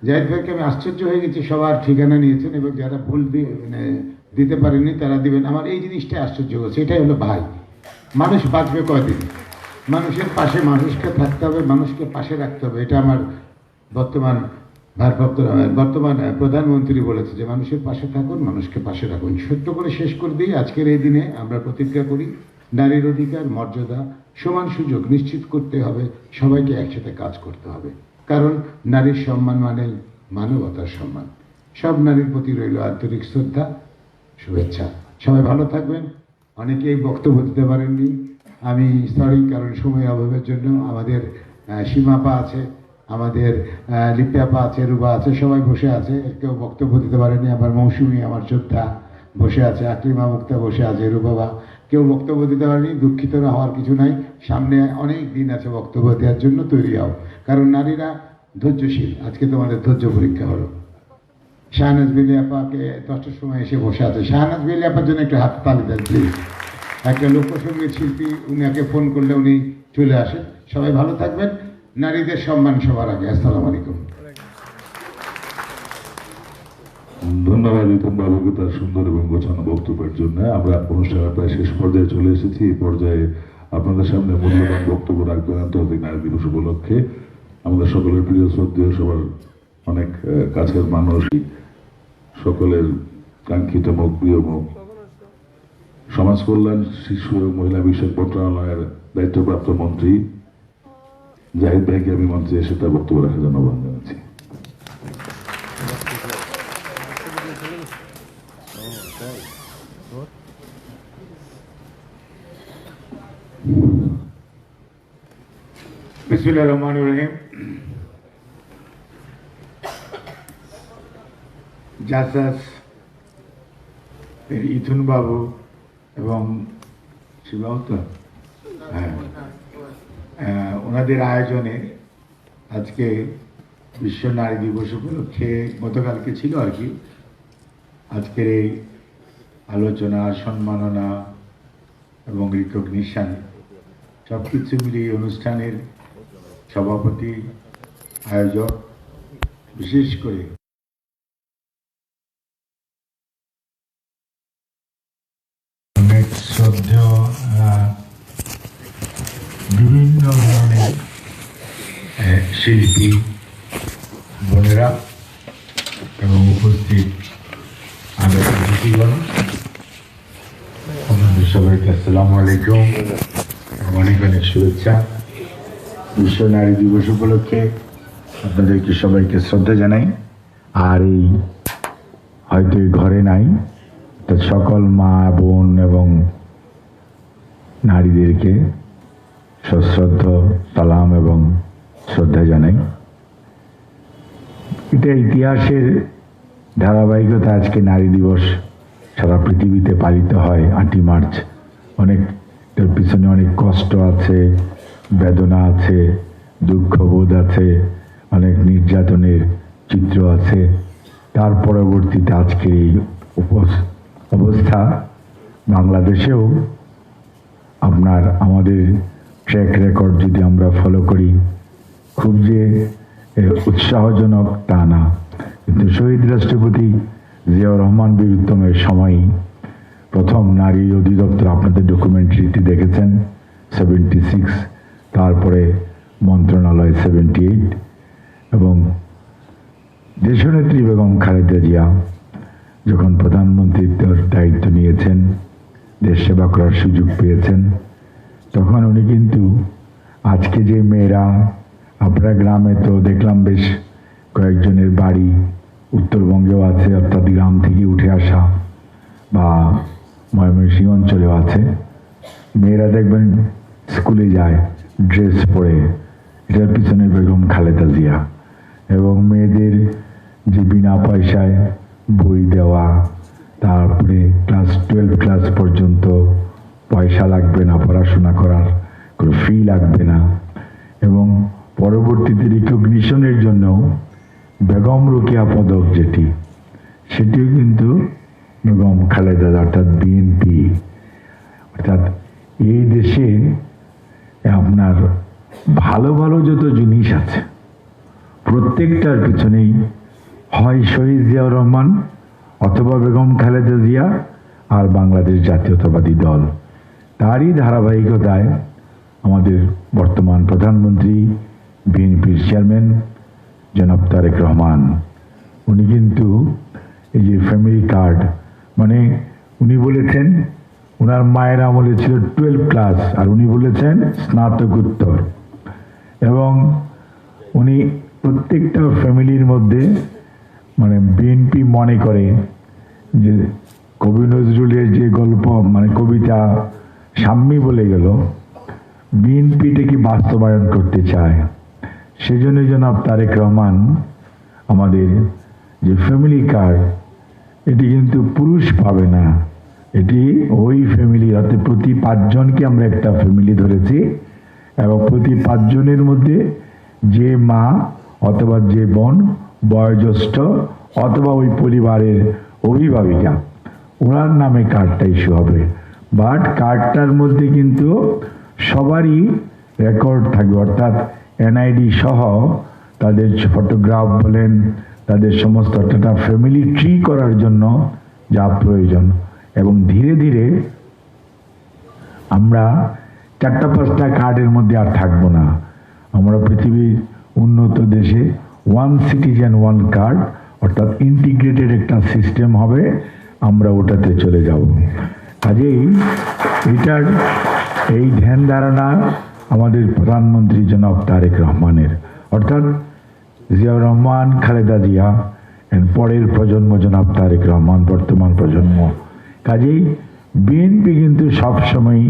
জাহিদ ভাইকে আমি আশ্চর্য হয়ে গেছি, সবার ঠিকানা নিয়েছেন এবং যারা ভুল দিতে পারেননি তারা দিবেন। আমার এই জিনিসটা আশ্চর্য হচ্ছে। এটাই হলো ভাই, মানুষ বাঁচবে কয়দিন, মানুষের পাশে মানুষকে থাকতে হবে, মানুষকে পাশে রাখতে হবে। এটা আমার বর্তমান বর্তমান প্রধানমন্ত্রী বলেছে যে মানুষের পাশে থাকুন, মানুষকে পাশে রাখুন। সত্য করে শেষ করে দিই, আজকের এই দিনে আমরা প্রতিজ্ঞা করি, নারীর অধিকার, মর্যাদা, সমান সুযোগ নিশ্চিত করতে হবে, সবাইকে একসাথে কাজ করতে হবে। কারণ নারীর সম্মান মানেই মানবতার সম্মান। সব নারীর প্রতি রইল আন্তরিক শ্রদ্ধা, শুভেচ্ছা। সবাই ভালো থাকবেন। অনেকেই বক্তব্য দিতে পারেননি, আমি সরি, কারণ সময় অভাবের জন্য। আমাদের সীমাপা আছে, আমাদের লিপিয়াপা আছে, রুবা আছে, সবাই বসে আছে, কেউ বক্তব্য দিতে পারেনি। আমার মৌসুমী, আমার যোদ্ধা বসে আছে, আকলিমা মুক্তা বসে আছে, রুবাবা, কেউ বক্তব্য দিতে পারেনি। দুঃখিত না হওয়ার কিছু নাই, সামনে অনেক দিন আছে বক্তব্য দেওয়ার জন্য, তৈরি হও। কারণ নারীরা ধৈর্যশীল। আজকে তোমাদের ধৈর্য পরীক্ষা হলো। শাহনাজ বেলি আপাকে 10টার সময় এসে বসে আছে, শাহনাজ বেলি আপার জন্য একটু হাত তালি দেন প্লিজ। একটা লোকসঙ্গীত শিল্পী, উনাকে ফোন করলে উনি চলে আসেন। সবাই ভালো থাকবেন। নারীদের সম্মান সবার আগে। আসসালামু আলাইকুম।
ধন্যবাদ ইতন বাবুকে তার সুন্দর এবং গোছানো বক্তব্যের জন্য। আমরা অনুষ্ঠানের প্রায় শেষ পর্যায়ে চলে এসেছি। এই পর্যায়ে আপনাদের সামনে মূল্যবান বক্তব্য রাখবেন আন্তর্জাতিক নারী দিবস উপলক্ষে আমাদের সকলের প্রিয় শ্রদ্ধেয়, সবার অনেক কাছের মানুষ, সকলের কাঙ্ক্ষিত মুখ, প্রিয় মুখ, সমাজ কল্যাণ, শিশু এবং মহিলা বিষয়ক মন্ত্রণালয়ের দায়িত্বপ্রাপ্ত মন্ত্রী জাহিদ ভাইকে আমি মঞ্চে এসে তার বক্তব্য রাখার জন্য আহ্বান জানাচ্ছি।
বিসমিল্লাহির রহমানির রহিম। জাসাস ইথুন বাবু এবং শিবাউত, ওনাদের আয়োজনে আজকে বিশ্ব নারী দিবস উপলক্ষে গতকালকে ছিল আর কি আজকের এই আলোচনা, সম্মাননা এবং রিকগনিশন সব কিছু মিলিয়ে অনুষ্ঠানের সভাপতি, আয়োজক, বিশেষ করে অনেক শ্রদ্ধেয় বিভিন্ন ধরনের শিল্পী বোনেরা এবং উপস্থিত আলোচক ব্যক্তিগণ, আপনাদের সবাইকে আসসালামু আলাইকুম, অনেক অনেক শুভেচ্ছা। বিশ্ব নারী দিবস উপলক্ষে আপনাদেরকে সবাইকে শ্রদ্ধা জানাই। আর এই হয়তো এই ঘরে নাই, তা সকল মা, বোন এবং নারীদেরকে সশ্রদ্ধ সালাম এবং শ্রদ্ধা জানাই। এটা ইতিহাসের ধারাবাহিকতা। আজকে নারী দিবস সারা পৃথিবীতে পালিত হয় 8ই মার্চ। অনেক এর পিছনে অনেক কষ্ট আছে, বেদনা আছে, দুঃখবোধ আছে, অনেক নির্যাতনের চিত্র আছে। তার পরবর্তীতে আজকের এই অবস্থা বাংলাদেশেও আমাদের ট্র্যাক রেকর্ড যদি আমরা ফলো করি, খুব যে উৎসাহজনক তা না। কিন্তু শহীদ রাষ্ট্রপতি জিয়াউর রহমান বীর উত্তমের সময়ই প্রথম নারী অধিদপ্তর, আপনাদের ডকুমেন্টারিতে দেখেছেন, 76, তারপরে মন্ত্রণালয় 78, এবং দেশনেত্রী বেগম খালেদা জিয়া যখন প্রধানমন্ত্রীর দায়িত্ব নিয়েছেন, দেশ সেবা করার সুযোগ পেয়েছেন, তখন উনি কিন্তু আজকে যে মেয়েরা, আপনারা গ্রামে তো দেখলাম বেশ কয়েকজনের বাড়ি উত্তরবঙ্গেও আছে, অর্থাৎ গ্রাম থেকে উঠে আসা, বা ময়মনসিংহ অঞ্চলেও আছে। মেয়েরা দেখবেন স্কুলে যায় ড্রেস পরে, এটার পিছনে বেগম খালেদা জিয়া। এবং মেয়েদের যে বিনা পয়সায় বই দেওয়া, তারপরে ক্লাস 12 ক্লাস পর্যন্ত পয়সা লাগবে না, পড়াশোনা করার কোনো ফি লাগবে না, এবং পরবর্তীতে রিকগনিশনের জন্য বেগম রোকেয়া পদক যেটি, সেটিও কিন্তু বেগম খালেদা, অর্থাৎ বিএনপি। অর্থাৎ এই দেশে আপনার ভালো ভালো যত জিনিস আছে প্রত্যেকটার পিছনেই হয় শহীদ জিয়াউর রহমান অথবা বেগম খালেদা জিয়া আর বাংলাদেশ জাতীয়তাবাদী দল। তারই ধারাবাহিকতায় আমাদের বর্তমান প্রধানমন্ত্রী, বিএনপির চেয়ারম্যান জনাব তারেক রহমান, উনি কিন্তু এই যে ফ্যামিলি কার্ড, মানে উনি বলেছেন ওনার মায়ের আমলে ছিল 12 ক্লাস, আর উনি বলেছেন স্নাতকোত্তর। এবং উনি প্রত্যেকটা ফ্যামিলির মধ্যে, মানে বিএনপি মনে করে যে কবি নজরুলের যে গল্প, মানে কবিতা সাম্যী বলে গেল, বিএনপি এটাকে বাস্তবায়ন করতে চায়। সেজন্য জনাব তারেক রহমান আমাদের যে ফ্যামিলি কার্ড, এটি কিন্তু পুরুষ পাবে না, এটি ওই ফ্যামিলি, অর্থাৎ প্রতি 5 জনকে আমরা একটা ফ্যামিলি ধরেছি, এবং প্রতি 5 জনের মধ্যে যে মা অথবা যে বোন বয়োজ্যেষ্ঠ অথবা ওই পরিবারের অভিভাবিকা, ওনার নামে কার্ডটা ইস্যু হবে। বাট কার্ডটার মধ্যে কিন্তু সবারই রেকর্ড থাকবে, অর্থাৎ এনআইডি সহ তাদের ফটোগ্রাফ বলেন, তাদের সমস্ত একটা ফ্যামিলি ট্রি করার জন্য যা প্রয়োজন। এবং ধীরে ধীরে আমরা 4-5টা কার্ডের মধ্যে আর থাকবো না। আমরা পৃথিবীর উন্নত দেশে 1 সিটিজেন 1 কার্ড, অর্থাৎ ইন্টিগ্রেটেড একটা সিস্টেম হবে, আমরা ওটাতে চলে যাব। কাজেই এটার এই ধ্যান ধারণা আমাদের প্রধানমন্ত্রী জনাব তারেক রহমানের, অর্থাৎ জিয়াউর রহমান, খালেদা জিয়া, পরের প্রজন্ম জনাব তারেক রহমান, বর্তমান প্রজন্ম। কাজেই বিএনপি কিন্তু সবসময়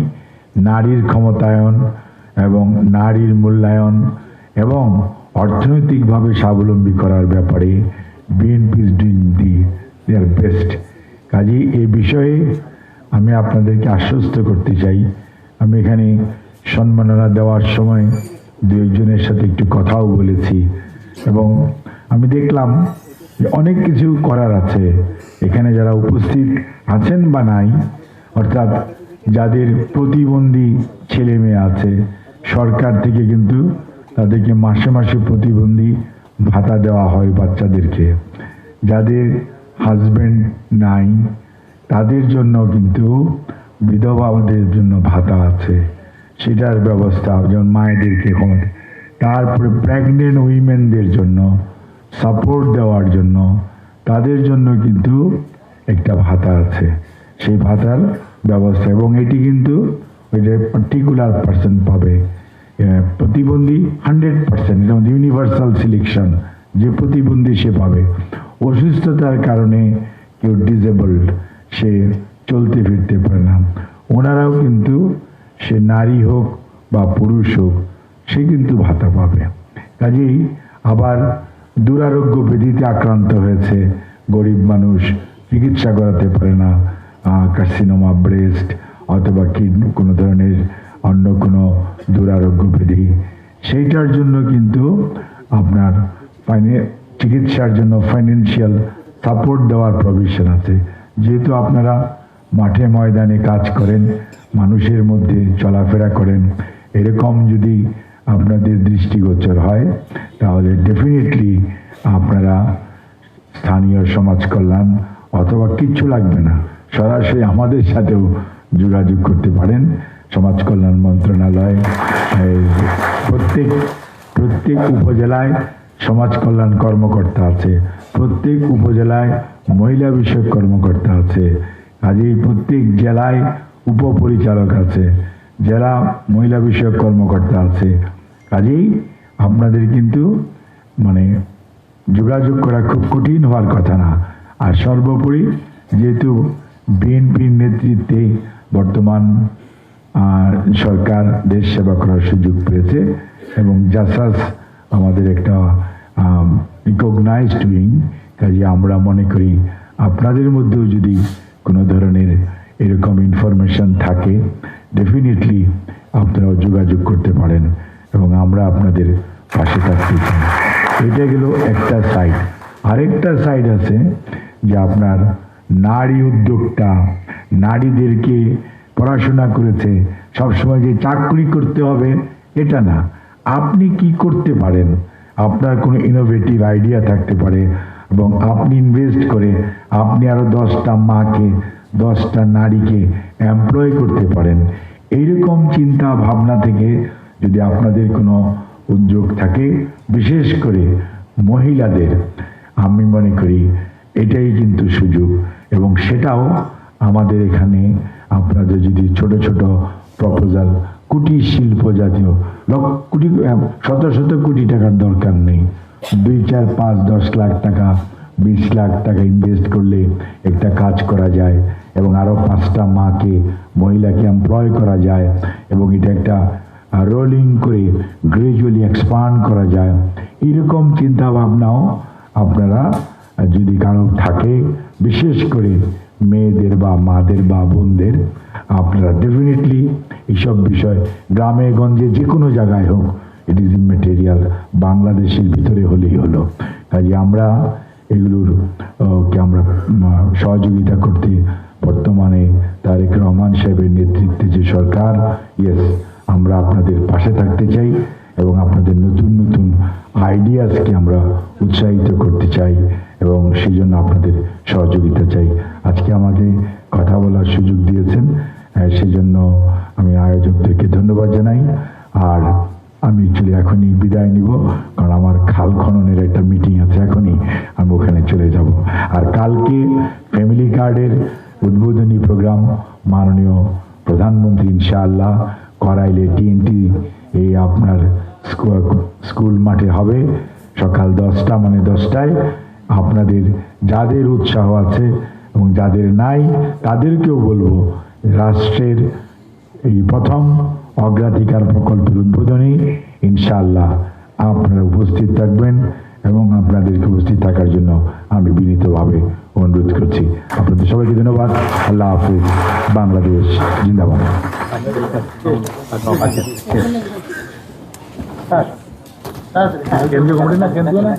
নারীর ক্ষমতায়ন এবং নারীর মূল্যায়ন এবং অর্থনৈতিকভাবে স্বাবলম্বী করার ব্যাপারে BNP is doing their best. কাজেই এই বিষয়ে আমি আপনাদেরকে আশ্বস্ত করতে চাই, আমি এখানে সম্মাননা দেওয়ার সময় দু একজনের সাথে একটু কথাও বলেছি এবং আমি দেখলাম যে অনেক কিছু করার আছে এখানে যারা উপস্থিত আছেন বা নাই, অর্থাৎ যাদের প্রতিবন্ধী ছেলে মেয়ে আছে সরকার থেকে কিন্তু তাদেরকে মাসে মাসে প্রতিবন্ধী ভাতা দেওয়া হয় বাচ্চাদেরকে। যাদের হাজবেন্ড নাই তাদের জন্য কিন্তু বিধবাদের জন্য ভাতা আছে, সেটার ব্যবস্থা যেমন মায়েদেরকে এখন। তারপরে প্রেগনেন্ট উইমেনদের জন্য সাপোর্ট দেওয়ার জন্য তাদের জন্য কিন্তু একটা ভাতা আছে, সেই ভাতার ব্যবস্থা। এবং এটি কিন্তু ওই যে পার্টিকুলার পার্সন পাবে, প্রতিবন্ধী 100%, যেমন ইউনিভার্সাল সিলেকশন, যে প্রতিবন্ধী সে পাবে। অসুস্থতার কারণে কেউ ডিসেবলড, সে চলতে ফিরতে পারে না, ওনারাও কিন্তু সে নারী হোক বা পুরুষ হোক সে কিন্তু ভাতা পাবে। কাজেই আবার দুরারোগ্য ব্যাধিতে আক্রান্ত হয়েছে গরিব মানুষ, চিকিৎসা করাতে পারে না, কার্সিনোমা ব্রেস্ট অথবা কিডনি কোনো ধরনের অন্য কোনো দুরারোগ্য ব্যাধি, সেইটার জন্য কিন্তু আপনার চিকিৎসার জন্য ফাইন্যান্সিয়াল সাপোর্ট দেওয়ার প্রভিশন আছে। যেহেতু আপনারা মাঠে ময়দানে কাজ করেন, মানুষের মধ্যে চলাফেরা করেন, এরকম যদি আপনাদের দৃষ্টিগোচর হয় তাহলে ডেফিনেটলি আপনারা স্থানীয় সমাজ কল্যাণ অথবা কিচ্ছু লাগবে না, সরাসরি আমাদের সাথেও যোগাযোগ করতে পারেন। সমাজ কল্যাণ মন্ত্রণালয় প্রত্যেক উপজেলায় সমাজ কল্যাণ কর্মকর্তা আছে, প্রত্যেক উপজেলায় মহিলা বিষয়ক কর্মকর্তা আছে, কাজেই প্রত্যেক জেলায় উপপরিচালক আছে, জেলা মহিলা বিষয়ক কর্মকর্তা আছে। কাজেই আপনাদের কিন্তু মানে যোগাযোগ করা খুব কঠিন হওয়ার কথা না। আর সর্বোপরি যেহেতু বিএনপির নেতৃত্বে বর্তমান সরকার দেশ সেবা করার সুযোগ পেয়েছে এবং জাসাস আমাদের একটা রিকগনাইজড উইং, কাজে আমরা মনে করি আপনাদের মধ্যেও যদি কোনো ধরনের এরকম ইনফরমেশন থাকে ডেফিনেটলি আপনারাও যোগাযোগ করতে পারেন এবং আমরা আপনাদের পাশে থাকতে চাই। এটা গেল একটা সাইড। আরেকটা সাইড আছে যে আপনার নারী উদ্যোক্তা, নারীদেরকে পড়াশোনা করেছে সবসময় যে চাকরি করতে হবে এটা না, আপনি কি করতে পারেন, আপনার কোনো ইনোভেটিভ আইডিয়া থাকতে পারে এবং আপনি ইনভেস্ট করে আপনি আরও 10টা মাকে 10টা নারীকে এমপ্লয় করতে পারেন। এইরকম চিন্তা ভাবনা থেকে যদি আপনাদের কোনো উদ্যোগ থাকে, বিশেষ করে মহিলাদের, আমি মনে করি এটাই কিন্তু সুযোগ এবং সেটাও আমাদের এখানে আপনাদের যদি ছোট ছোট প্রপোজাল, কুটির শিল্প জাতীয় শত কোটি টাকার দরকার নেই, 2, 4, 5, 10 লাখ টাকা 20 লাখ টাকা ইনভেস্ট করলে একটা কাজ করা যায় এবং আরও 5টা মাকে মহিলাকে এমপ্লয় করা যায় এবং এটা একটা রোলিং করে গ্রাজুয়ালি এক্সপান্ড করা যায়। এরকম চিন্তা ভাবনাও আপনারা যদি কারো থাকে, বিশেষ করে মেয়েদের বা মাদের বা বোনদের, আপনারা ডেফিনেটলি এইসব বিষয় গ্রামে গঞ্জে যে কোনো জায়গায় হোক, ইট ইজ ইমেটেরিয়াল, বাংলাদেশের ভিতরে হলেই হলো। কাজে আমরা এগুলোর কে আমরা সহযোগিতা করতে বর্তমানে তারেক রহমান সাহেবের নেতৃত্বে যে সরকার, ইয়েস, আমরা আপনাদের পাশে থাকতে চাই এবং আপনাদের নতুন নতুন আইডিয়াসকে আমরা উৎসাহিত করতে চাই এবং সেই জন্য আপনাদের সহযোগিতা চাই। আজকে আমাকে কথা বলার সুযোগ দিয়েছেন, সেই জন্য আমি আয়োজকদেরকে ধন্যবাদ জানাই। আর আমি অ্যাকচুয়ালি এখনই বিদায় নিব, কারণ আমার খাল খননের একটা মিটিং আছে, এখনই আমি ওখানে চলে যাব। আর কালকে ফ্যামিলি কার্ডের উদ্বোধনী প্রোগ্রাম মাননীয় প্রধানমন্ত্রী ইনশাআল্লাহ করাইলে TNT এই আপনার স্কুল মাঠে হবে সকাল 10টা, মানে 10টায়। আপনাদের যাদের উৎসাহ আছে এবং যাদের নাই তাদেরকেও বলবো, রাষ্ট্রের এই প্রথম অগ্রাধিকার প্রকল্পের উদ্বোধনী ইনশাআল্লাহ আপনারা উপস্থিত থাকবেন এবং আপনাদেরকে উপস্থিত থাকার জন্য আমি বিনীতভাবে অনুরোধ করছি। আপনাদের সবাইকে ধন্যবাদ। আল্লাহ হাফিজ। বাংলাদেশ জিন্দাবাদ। কেন্দ্রীয় কমিটি না কেন্দ্রীয় না